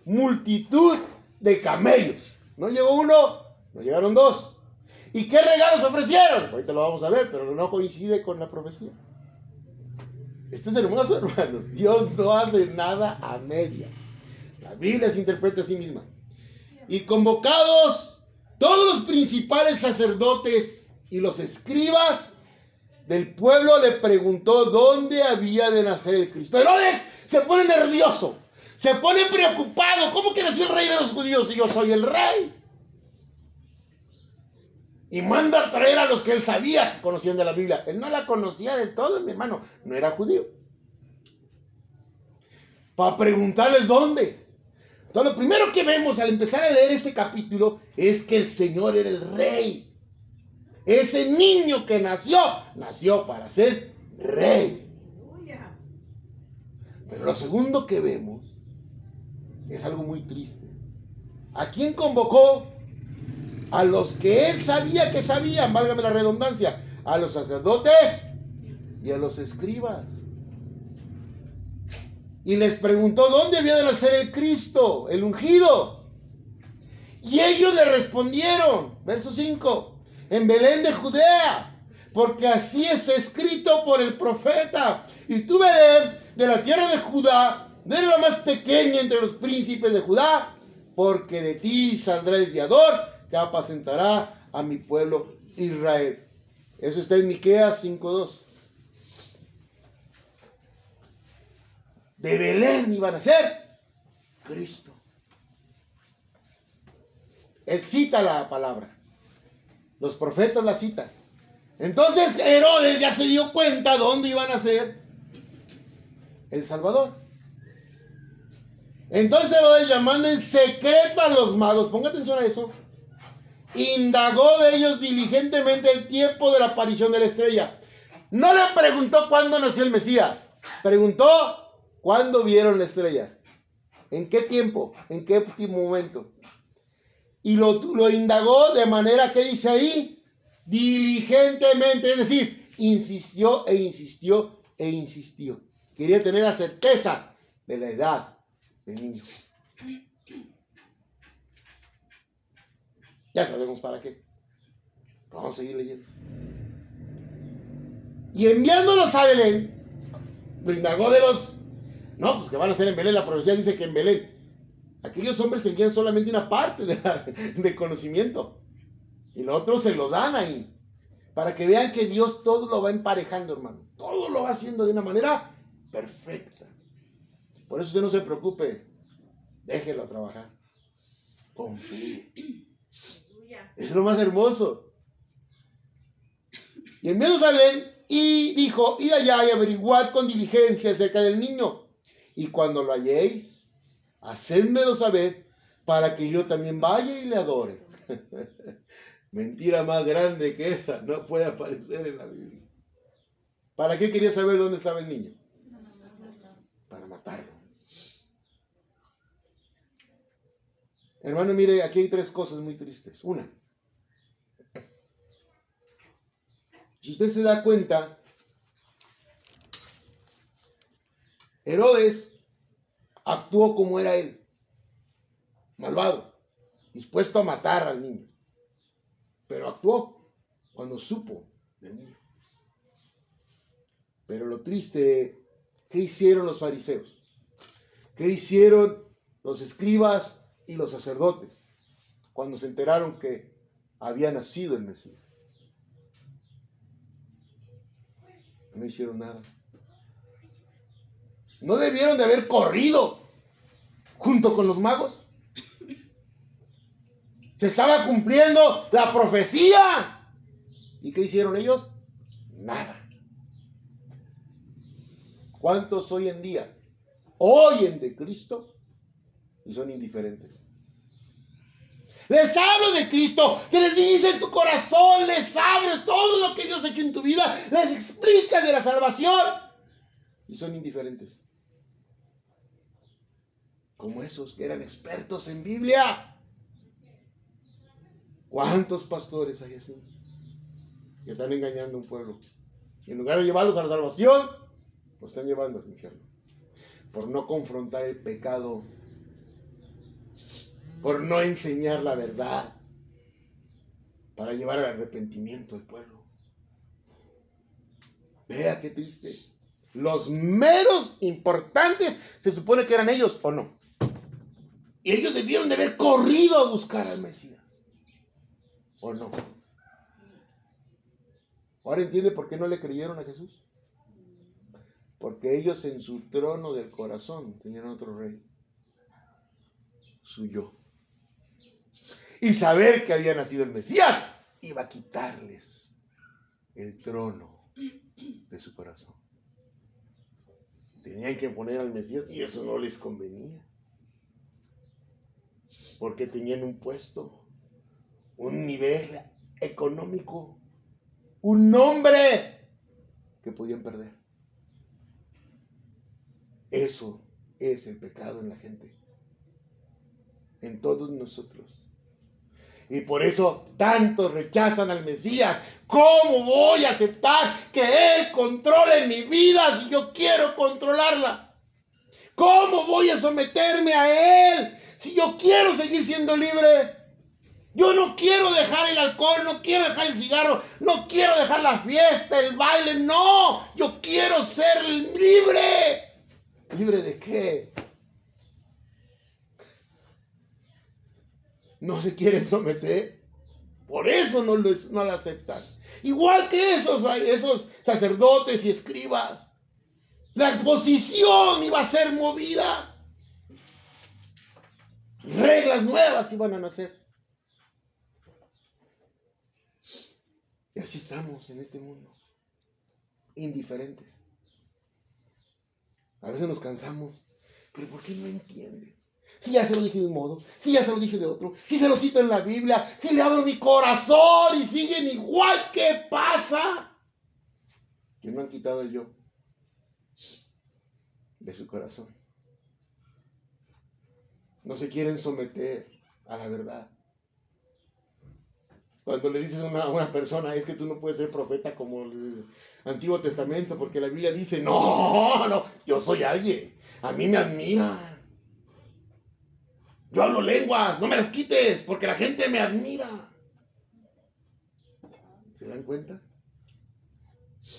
Multitud de camellos. No llegó uno, no llegaron dos. ¿Y qué regalos ofrecieron? Ahorita lo vamos a ver, pero no coincide con la profecía. Esto es hermoso, hermanos. Dios no hace nada a media. La Biblia se interpreta a sí misma. Y convocados todos los principales sacerdotes y los escribas del pueblo, le preguntó dónde había de nacer el Cristo. Herodes se pone nervioso, se pone preocupado. ¿Cómo que nació el rey de los judíos? Y yo soy el rey. Y manda a traer a los que él sabía que conocían de la Biblia. Él no la conocía del todo, mi hermano. No era judío. Para preguntarles dónde. Entonces, lo primero que vemos al empezar a leer este capítulo es que el Señor era el rey. Ese niño que nació para ser rey. Pero lo segundo que vemos es algo muy triste. ¿A quién convocó? A los que él sabía que sabían, válgame la redundancia, a los sacerdotes y a los escribas. Y les preguntó dónde había de nacer el Cristo, el ungido. Y ellos le respondieron, verso 5, en Belén de Judea, porque así está escrito por el profeta. Y tú, Belén, de la tierra de Judá, no eres la más pequeña entre los príncipes de Judá, porque de ti saldrá el guiador que apacentará a mi pueblo Israel. Eso está en Miqueas 5:2. De Belén iban a ser Cristo. Él cita la palabra. Los profetas la citan. Entonces Herodes ya se dio cuenta dónde iban a ser el Salvador. Entonces Herodes, llamando en secreto a los magos, ponga atención a eso, indagó de ellos diligentemente el tiempo de la aparición de la estrella. No le preguntó cuándo nació el Mesías. Preguntó cuándo vieron la estrella. ¿En qué tiempo? ¿En qué momento? Y lo indagó de manera que dice ahí, diligentemente. Es decir, insistió e insistió e insistió. Quería tener la certeza de la edad del niño. Ya sabemos para qué. Vamos a seguir leyendo. Y enviándolos a Belén, lo indagó de los... No, pues que van a ser en Belén. La profecía dice que en Belén. Aquellos hombres tenían solamente una parte de conocimiento. Y lo otro se lo dan ahí. Para que vean que Dios todo lo va emparejando, hermano. Todo lo va haciendo de una manera perfecta. Por eso usted no se preocupe. Déjelo trabajar. Confíe. Es lo más hermoso. Y envió a Belén y dijo, id allá y averiguad con diligencia acerca del niño. Y cuando lo halléis, hacedmelo saber para que yo también vaya y le adore. Mentira más grande que esa no puede aparecer en la Biblia. ¿Para qué quería saber dónde estaba el niño? Para matarlo. Hermano, mire, aquí hay 3 cosas muy tristes. Una, si usted se da cuenta, Herodes actuó como era él, malvado, dispuesto a matar al niño. Pero actuó cuando supo del niño. Pero lo triste, ¿qué hicieron los fariseos? ¿Qué hicieron los escribas y los sacerdotes cuando se enteraron que había nacido el Mesías? No hicieron nada. ¿No debieron de haber corrido junto con los magos? Se estaba cumpliendo la profecía. ¿Y qué hicieron ellos? Nada. ¿Cuántos hoy en día oyen de Cristo y son indiferentes? Les hablo de Cristo, que les dice en tu corazón, les abres todo lo que Dios ha hecho en tu vida, les explica de la salvación y son indiferentes. Como esos que eran expertos en Biblia. ¿Cuántos pastores hay así? Que están engañando a un pueblo. Y en lugar de llevarlos a la salvación, los están llevando al infierno. Por no confrontar el pecado. Por no enseñar la verdad. Para llevar al arrepentimiento al pueblo. Vea qué triste. Los meros importantes se supone que eran ellos, ¿o no? Y ellos debieron de haber corrido a buscar al Mesías. ¿O no? ¿Ahora entiende por qué no le creyeron a Jesús? Porque ellos en su trono del corazón tenían otro rey. Su yo. Y saber que había nacido el Mesías iba a quitarles el trono de su corazón. Tenían que poner al Mesías y eso no les convenía. Porque tenían un puesto, un nivel económico, un nombre que podían perder. Eso es el pecado en la gente, en todos nosotros. Y por eso tantos rechazan al Mesías. ¿Cómo voy a aceptar que Él controle mi vida si yo quiero controlarla? ¿Cómo voy a someterme a Él si yo quiero seguir siendo libre? Yo no quiero dejar el alcohol, no quiero dejar el cigarro, no quiero dejar la fiesta, el baile, no. Yo quiero ser libre. ¿Libre de qué? No se quieren someter. Por eso no la aceptan. Igual que esos sacerdotes y escribas. La posición iba a ser movida. Reglas nuevas iban a nacer. Y así estamos en este mundo. Indiferentes. A veces nos cansamos. Pero ¿por qué no entienden? Si ya se lo dije de un modo, si ya se lo dije de otro, si se lo cito en la Biblia, si le abro mi corazón y siguen igual, ¿qué pasa? Que no han quitado el yo de su corazón. No se quieren someter a la verdad. Cuando le dices a una persona, es que tú no puedes ser profeta como el Antiguo Testamento, porque la Biblia dice, no, yo soy alguien, a mí me admiran. Yo hablo lenguas, no me las quites, porque la gente me admira. ¿Se dan cuenta?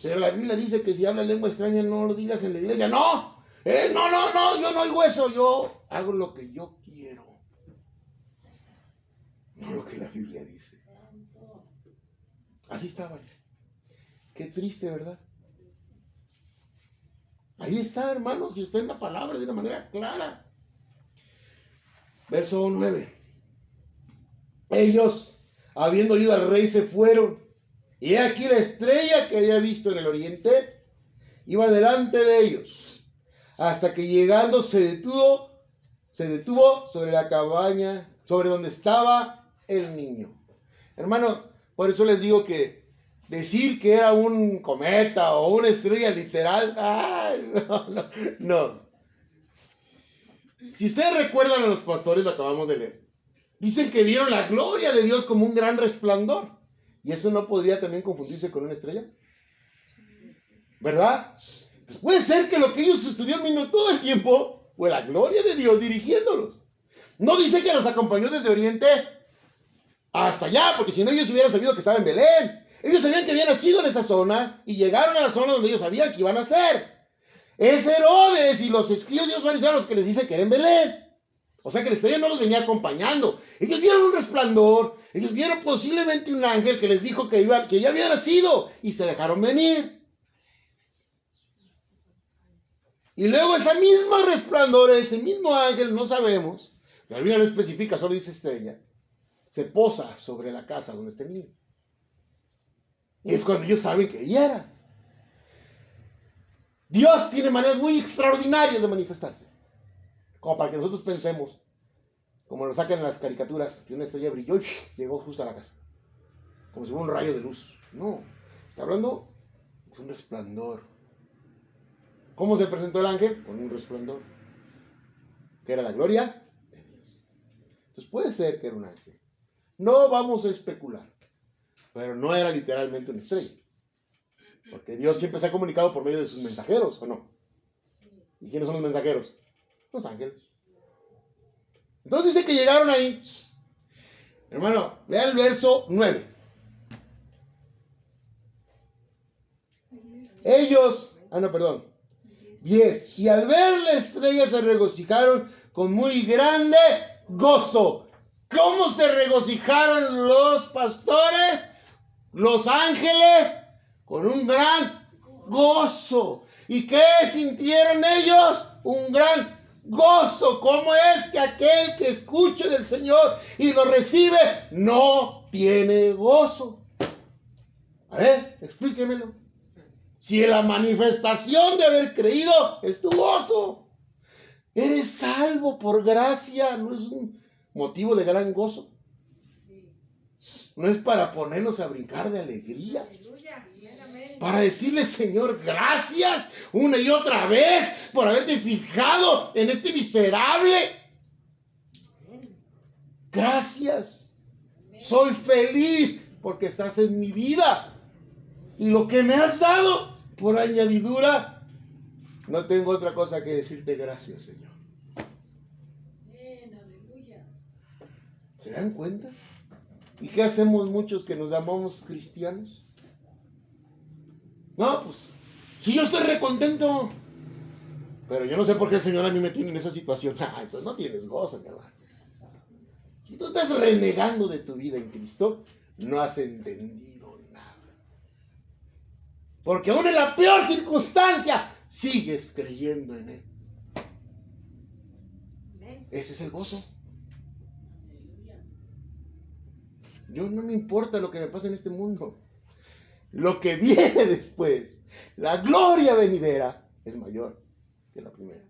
Pero la Biblia dice que si habla lengua extraña no lo digas en la iglesia. No, yo no oigo eso, yo hago lo que yo quiero. No lo que la Biblia dice. Así estaban. Qué triste, ¿verdad? Ahí está, hermanos, y está en la palabra de una manera clara. Verso 9. Ellos, habiendo ido al rey, se fueron. Y he aquí la estrella que había visto en el oriente, iba delante de ellos, hasta que llegando se detuvo sobre la cabaña, sobre donde estaba el niño. Hermanos, por eso les digo que decir que era un cometa o una estrella literal, no. Si ustedes recuerdan a los pastores, lo acabamos de leer, Dicen que vieron la gloria de Dios como un gran resplandor. ¿Y eso no podría también confundirse con una estrella? ¿Verdad? Pues puede ser que lo que ellos estuvieron viendo todo el tiempo fue la gloria de Dios dirigiéndolos. No dice que los acompañó desde Oriente hasta allá, porque si no ellos hubieran sabido que estaba en Belén. Ellos sabían que habían nacido en esa zona y llegaron a la zona donde ellos sabían que iban a ser. Es Herodes y los escribas y los fariseos los que les dicen que era en Belén. O sea que la estrella no los venía acompañando. Ellos vieron un resplandor, ellos vieron posiblemente un ángel que les dijo que ya había nacido y se dejaron venir. Y luego ese mismo resplandor, ese mismo ángel, no sabemos, la Biblia no especifica, solo dice estrella, se posa sobre la casa donde está el niño. Y es cuando ellos saben que ella era. Dios tiene maneras muy extraordinarias de manifestarse. Como para que nosotros pensemos, como lo sacan en las caricaturas, que una estrella brilló y llegó justo a la casa. Como si fuera un rayo de luz. No, está hablando de un resplandor. ¿Cómo se presentó el ángel? Con un resplandor. ¿Qué era la gloria de Dios? Entonces puede ser que era un ángel. No vamos a especular. Pero no era literalmente una estrella. Porque Dios siempre se ha comunicado por medio de sus mensajeros, ¿o no? ¿Y quiénes son los mensajeros? Los ángeles. Entonces dice que llegaron ahí. Hermano, vea el verso 9. Ellos, 10. Y al ver la estrella se regocijaron con muy grande gozo. ¿Cómo se regocijaron los pastores? Los ángeles con un gran gozo. ¿Y qué sintieron ellos? Un gran gozo. ¿Cómo es que aquel que escuche del Señor y lo recibe no tiene gozo? A ver, explíquemelo. Si la manifestación de haber creído es tu gozo, eres salvo por gracia, no es un motivo de gran gozo. No es para ponernos a brincar de alegría. Para decirle, Señor, gracias una y otra vez por haberte fijado en este miserable. Gracias. Soy feliz porque estás en mi vida. Y lo que me has dado, por añadidura, no tengo otra cosa que decirte gracias, Señor. ¿Se dan cuenta? ¿Y qué hacemos muchos que nos llamamos cristianos? No, pues, si yo estoy recontento, pero yo no sé por qué el Señor a mí me tiene en esa situación. Ay, pues no tienes gozo, mi hermano. Si tú estás renegando de tu vida en Cristo, no has entendido nada. Porque aún en la peor circunstancia, sigues creyendo en Él. Ese es el gozo. Yo no me importa lo que me pase en este mundo. Lo que viene después, la gloria venidera, es mayor que la primera.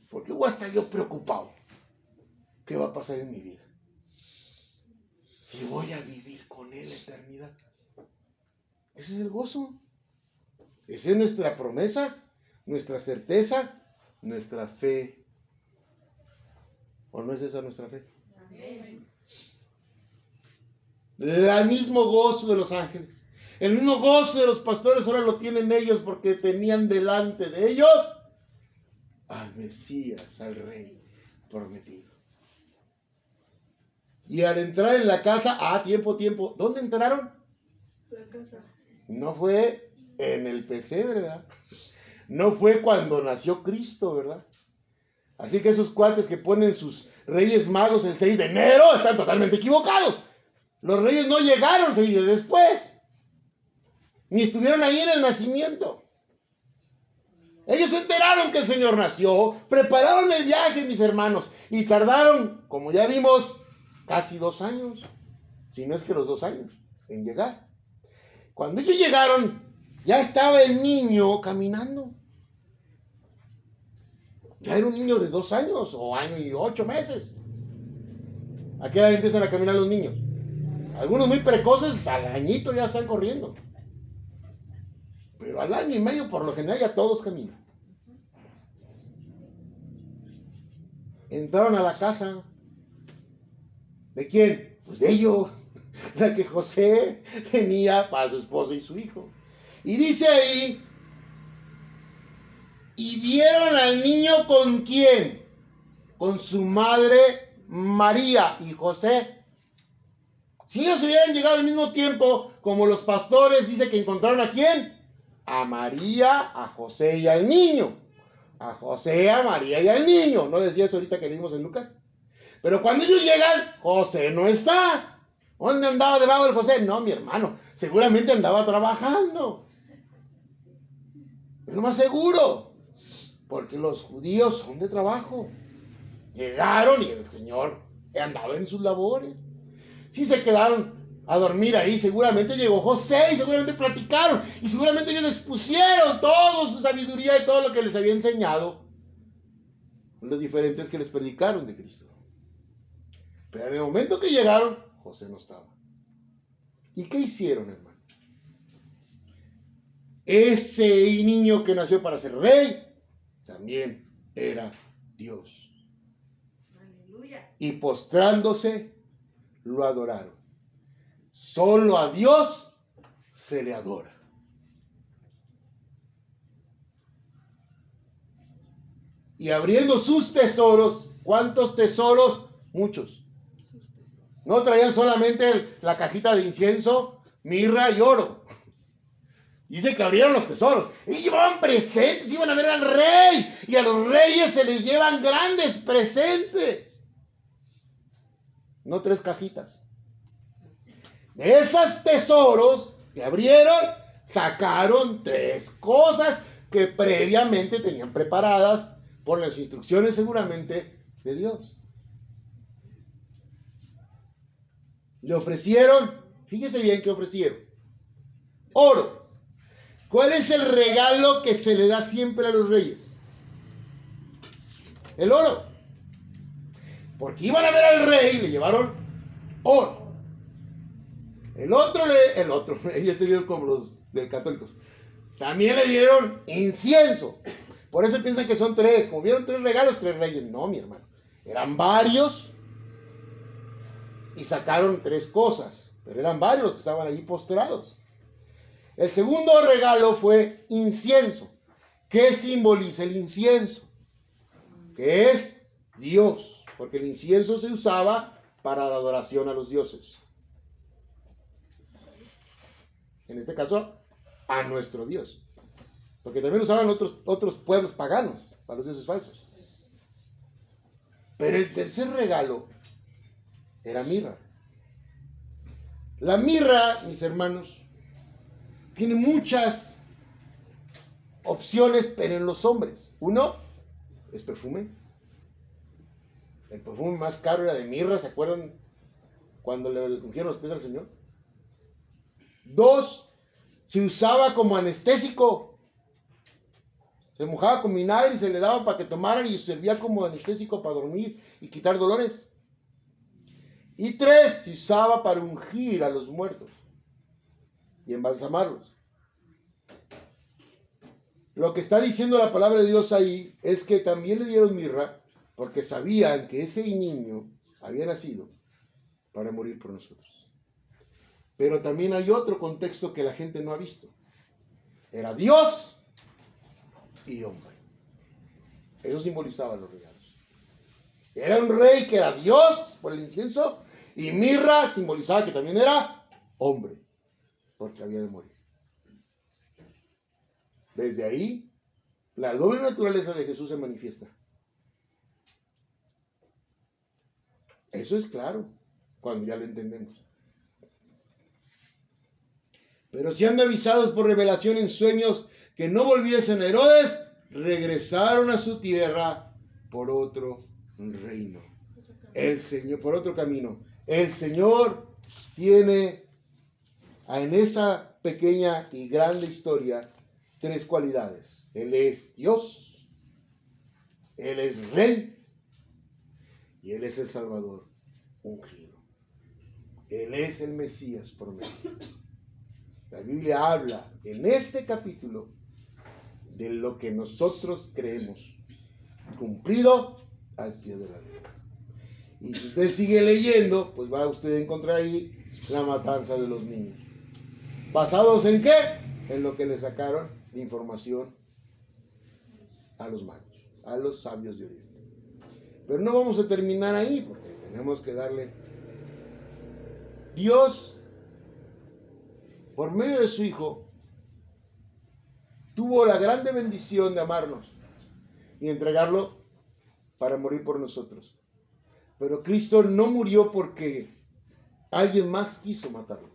Porque voy a estar yo preocupado. ¿Qué va a pasar en mi vida? Si voy a vivir con Él la eternidad. Ese es el gozo. Esa es nuestra promesa, nuestra certeza, nuestra fe. ¿O no es esa nuestra fe? Amén. El mismo gozo de los ángeles, el mismo gozo de los pastores ahora lo tienen ellos porque tenían delante de ellos al Mesías, al Rey prometido. Y al entrar en la casa, tiempo, ¿dónde entraron? La casa. No fue en el pesebre, ¿verdad? No fue cuando nació Cristo, ¿verdad? Así que esos cuates que ponen sus Reyes Magos el 6 de enero están totalmente equivocados. Los reyes no llegaron 6 días después, ni estuvieron ahí en el nacimiento. Ellos se enteraron que el Señor nació, prepararon el viaje, mis hermanos, y tardaron, como ya vimos, casi 2 años, si no es que los 2 años, en llegar. Cuando ellos llegaron, ya estaba el niño caminando. Ya era un niño de 2 años, o año y 8 meses. ¿A qué edad empiezan a caminar los niños? Algunos muy precoces, al añito ya están corriendo. Pero al año y medio, por lo general, ya todos caminan. Entraron a la casa. ¿De quién? Pues de ellos, la que José tenía para su esposa y su hijo. Y dice ahí, y vieron al niño ¿con quién? Con su madre María y José. Si ellos hubieran llegado al mismo tiempo, como los pastores, dice que encontraron ¿a quién? A María, a José y al niño. A José, a María y al niño. ¿No decía eso ahorita que leímos en Lucas? Pero cuando ellos llegan, José no está. ¿Dónde andaba debajo de José? No, mi hermano, seguramente andaba trabajando. Es lo más seguro, porque los judíos son de trabajo. Llegaron y el Señor andaba en sus labores. Si se quedaron a dormir ahí, seguramente llegó José y seguramente platicaron y seguramente ellos les pusieron toda su sabiduría y todo lo que les había enseñado, los diferentes que les predicaron de Cristo. Pero en el momento que llegaron, José no estaba. ¿Y qué hicieron, hermano? Ese niño que nació para ser rey también era Dios. Aleluya. Y postrándose, lo adoraron. Solo a Dios se le adora. Y abriendo sus tesoros, ¿cuántos tesoros? Muchos. No traían solamente la cajita de incienso, mirra y oro. Dice que abrieron los tesoros. Y llevaban presentes, iban a ver al rey. Y a los reyes se les llevan grandes presentes. No 3 cajitas. De esos tesoros que abrieron, sacaron 3 cosas que previamente tenían preparadas por las instrucciones seguramente de Dios. Le ofrecieron, fíjese bien que ofrecieron, oro. ¿Cuál es el regalo que se le da siempre a los reyes? El oro. Porque iban a ver al rey y le llevaron oro. El otro, ellos te dieron como los del católicos. También le dieron incienso. Por eso piensan que son 3. Como vieron 3 regalos, 3 reyes. No, mi hermano. Eran varios. Y sacaron 3 cosas. Pero eran varios los que estaban allí postrados. El segundo regalo fue incienso. ¿Qué simboliza el incienso? Que es Dios. Porque el incienso se usaba para la adoración a los dioses. En este caso, a nuestro Dios. Porque también usaban otros pueblos paganos para los dioses falsos. Pero el tercer regalo era mirra. La mirra, mis hermanos, tiene muchas opciones, pero en los hombres. Uno es perfume. El perfume más caro era de mirra, ¿se acuerdan? Cuando le ungieron los pies al Señor. 2, se usaba como anestésico. Se mojaba con vinagre y se le daba para que tomaran y servía como anestésico para dormir y quitar dolores. Y 3, se usaba para ungir a los muertos y embalsamarlos. Lo que está diciendo la palabra de Dios ahí es que también le dieron mirra porque sabían que ese niño había nacido para morir por nosotros. Pero también hay otro contexto que la gente no ha visto. Era Dios y hombre. Eso simbolizaba los regalos. Era un rey que era Dios por el incienso y mirra simbolizaba que también era hombre porque había de morir. Desde ahí, la doble naturaleza de Jesús se manifiesta. Eso es claro cuando ya lo entendemos. Pero siendo avisados por revelación en sueños que no volviesen a Herodes, regresaron a su tierra por otro reino. El Señor, por otro camino. El Señor tiene en esta pequeña y grande historia 3 cualidades. Él es Dios, Él es Rey y Él es el Salvador ungido. Él es el Mesías prometido. La Biblia habla en este capítulo de lo que nosotros creemos, cumplido al pie de la letra. Y si usted sigue leyendo, pues va usted a encontrar ahí la matanza de los niños. ¿Basados en qué? En lo que le sacaron de información a los magos, a los sabios de Oriente. Pero no vamos a terminar ahí, porque tenemos que darle. Dios, por medio de su Hijo, tuvo la grande bendición de amarnos y entregarlo para morir por nosotros. Pero Cristo no murió porque alguien más quiso matarlo.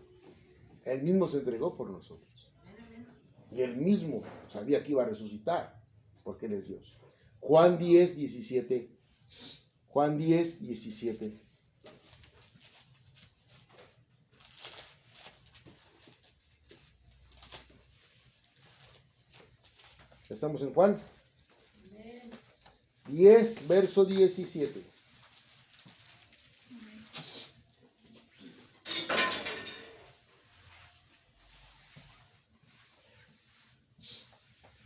Él mismo se entregó por nosotros. Y él mismo sabía que iba a resucitar, porque él es Dios. Juan 10, 17. Juan 10, 17. Estamos en Juan 10, verso 17.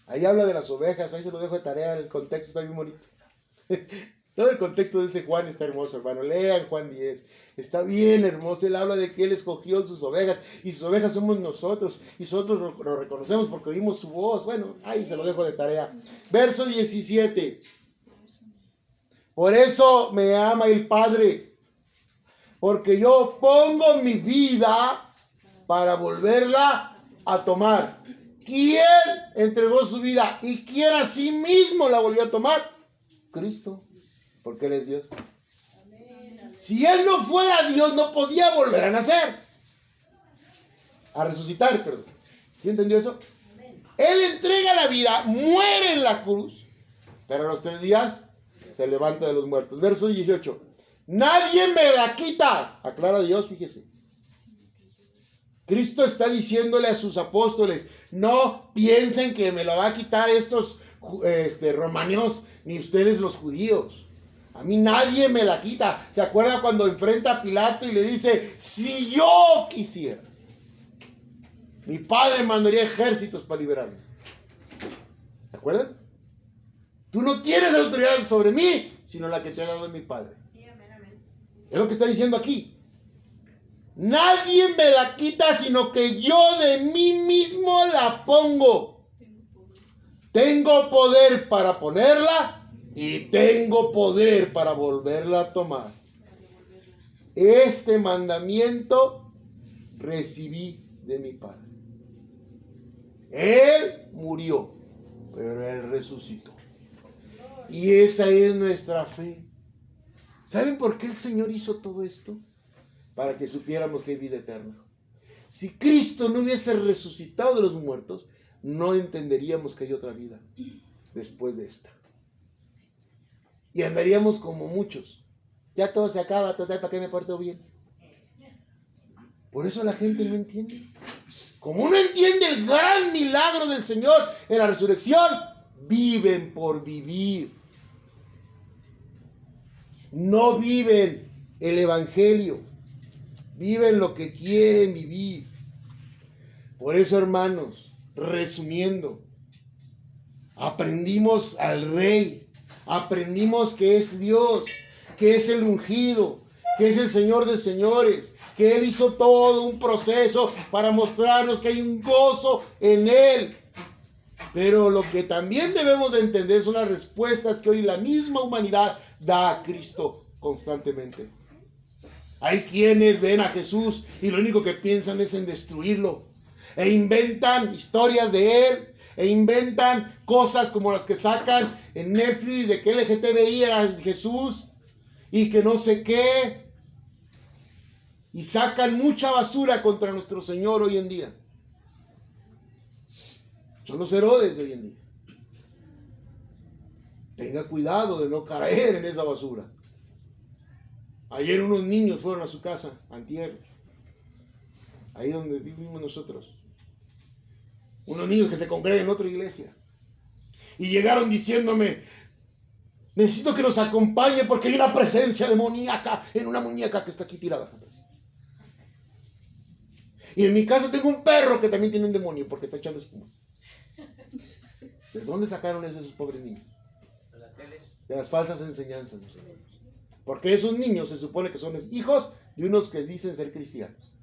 Ahí habla de las ovejas, ahí se lo dejo de tarea, el contexto está bien bonito. Todo el contexto de ese Juan está hermoso, hermano. Lean Juan 10. Está bien hermoso. Él habla de que él escogió sus ovejas y sus ovejas somos nosotros. Y nosotros lo reconocemos porque oímos su voz. Bueno, ahí se lo dejo de tarea. Verso 17. Por eso me ama el Padre, porque yo pongo mi vida para volverla a tomar. ¿Quién entregó su vida y quién a sí mismo la volvió a tomar? Cristo, porque Él es Dios. Si Él no fuera Dios, no podía volver a nacer. A resucitar, perdón. ¿Sí entendió eso? Él entrega la vida, muere en la cruz, pero a los 3 días se levanta de los muertos. Verso 18. Nadie me la quita. Aclara Dios, fíjese. Cristo está diciéndole a sus apóstoles, no piensen que me lo va a quitar estos romanos, ni ustedes los judíos. A mí nadie me la quita. ¿Se acuerda cuando enfrenta a Pilato y le dice, si yo quisiera, mi padre mandaría ejércitos para liberarme? ¿Se acuerdan? Tú no tienes autoridad sobre mí, sino la que te ha dado mi padre. Es lo que está diciendo aquí. Nadie me la quita, sino que yo de mí mismo la pongo. Tengo poder para ponerla y tengo poder para volverla a tomar. Este mandamiento recibí de mi Padre. Él murió, pero Él resucitó. Y esa es nuestra fe. ¿Saben por qué el Señor hizo todo esto? Para que supiéramos que hay vida eterna. Si Cristo no hubiese resucitado de los muertos, no entenderíamos que hay otra vida después de esta. Y andaríamos como muchos. Ya todo se acaba, total, ¿para qué me porto bien? Por eso la gente no entiende. Como no entiende el gran milagro del Señor en la resurrección, viven por vivir. No viven el Evangelio. Viven lo que quieren vivir. Por eso, hermanos, resumiendo, aprendimos al Rey, aprendimos que es Dios, que es el ungido, que es el Señor de señores, que Él hizo todo un proceso para mostrarnos que hay un gozo en Él. Pero lo que también debemos de entender son las respuestas que hoy la misma humanidad da a Cristo constantemente. Hay quienes ven a Jesús y lo único que piensan es en destruirlo. E inventan historias de Él. E inventan cosas como las que sacan en Netflix de que LGTBI era Jesús. Y que no sé qué. Y sacan mucha basura contra nuestro Señor hoy en día. Son los Herodes de hoy en día. Tenga cuidado de no caer en esa basura. Ayer unos niños fueron a su casa, antier, ahí donde vivimos nosotros. Unos niños que se congregan en otra iglesia. Y llegaron diciéndome, necesito que nos acompañe porque hay una presencia demoníaca en una muñeca que está aquí tirada. Y en mi casa tengo un perro que también tiene un demonio porque está echando espuma. ¿De dónde sacaron esos pobres niños? De las falsas enseñanzas. Porque esos niños se supone que son hijos de unos que dicen ser cristianos.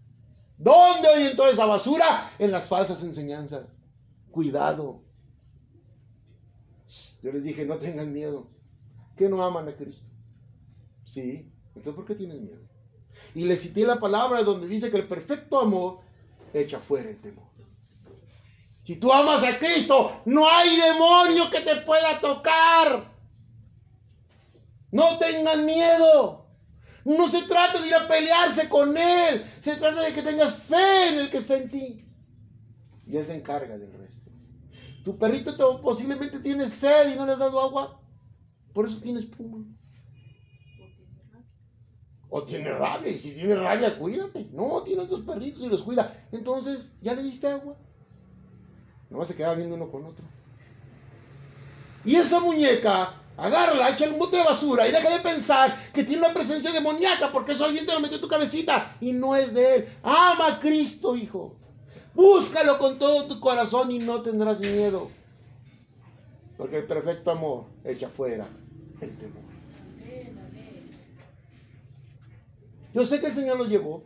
¿Dónde oyen toda esa basura? En las falsas enseñanzas. Cuidado. Yo les dije, no tengan miedo. ¿Que no aman a Cristo? Sí. Entonces, ¿por qué tienen miedo? Y les cité la palabra donde dice que el perfecto amor echa fuera el temor. Si tú amas a Cristo, no hay demonio que te pueda tocar. No tengan miedo. No se trata de ir a pelearse con Él. Se trata de que tengas fe en el que está en ti. Y Él se encarga del resto. Tu perrito posiblemente tiene sed y no le has dado agua. Por eso tiene espuma. O tiene rabia. Y si tiene rabia, cuídate. No, tienes dos perritos y los cuida. Entonces, ¿ya le diste agua? No, se queda viendo uno con otro. Y esa muñeca, agárrala, échale un bote de basura y deja de pensar que tiene una presencia demoníaca porque eso alguien te lo metió en tu cabecita y no es de Él. Ama a Cristo, hijo. Búscalo con todo tu corazón y no tendrás miedo. Porque el perfecto amor echa fuera el temor. Yo sé que el Señor los llevó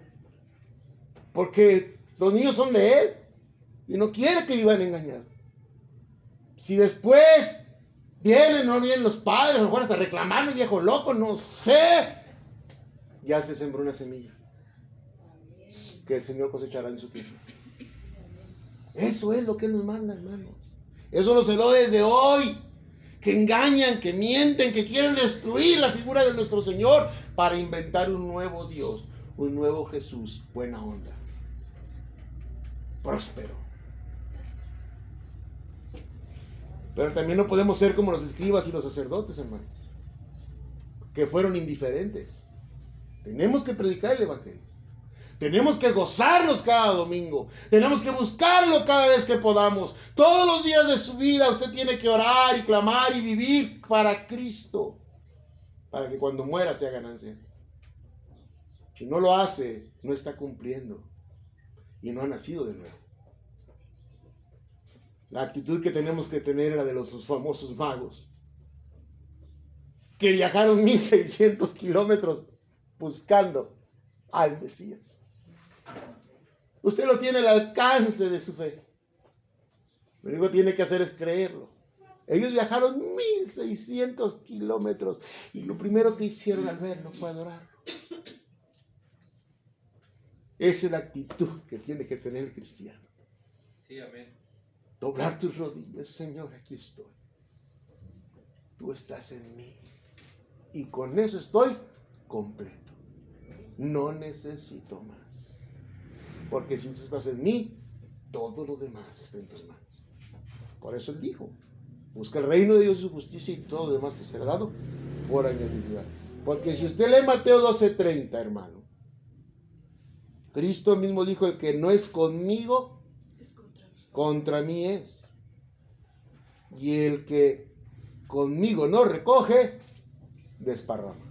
porque los niños son de Él y no quiere que vivan engañados. Si después vienen, no vienen los padres, a lo mejor hasta reclamando, viejo loco, no sé. Ya se sembró una semilla que el Señor cosechará en su tiempo. Eso es lo que Él nos manda, hermanos. Eso nos celó desde hoy. Que engañan, que mienten, que quieren destruir la figura de nuestro Señor para inventar un nuevo Dios, un nuevo Jesús, buena onda, próspero. Pero también no podemos ser como los escribas y los sacerdotes, hermanos, que fueron indiferentes. Tenemos que predicar el Evangelio. Tenemos que gozarnos cada domingo. Tenemos que buscarlo cada vez que podamos. Todos los días de su vida usted tiene que orar y clamar y vivir para Cristo. Para que cuando muera sea ganancia. Si no lo hace, no está cumpliendo. Y no ha nacido de nuevo. La actitud que tenemos que tener era de los famosos magos. Que viajaron 1600 kilómetros buscando al Mesías. Usted lo tiene al alcance de su fe. Lo único que tiene que hacer es creerlo. Ellos viajaron 1600 kilómetros y lo primero que hicieron al verlo fue adorarlo. Esa es la actitud que tiene que tener el cristiano. Sí, amén. Doblar tus rodillas, Señor, aquí estoy. Tú estás en mí. Y con eso estoy completo. No necesito más. Porque si tú estás en mí, todo lo demás está en tus manos. Por eso Él dijo, busca el reino de Dios y su justicia y todo lo demás te será dado por añadidura. Porque si usted lee Mateo 12:30, hermano, Cristo mismo dijo, el que no es conmigo, contra mí es. Y el que conmigo no recoge, desparrama.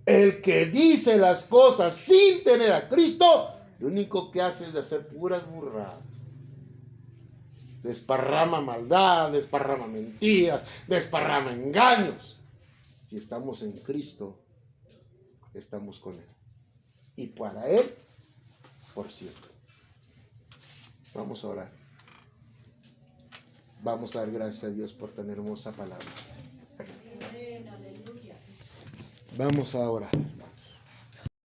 El que dice las cosas sin tener a Cristo, lo único que hace es hacer puras burradas. Desparrama maldad, desparrama mentiras, desparrama engaños. Si estamos en Cristo, estamos con Él. Y para Él, por siempre. Vamos a orar. Vamos a dar gracias a Dios por tan hermosa palabra. Vamos a orar.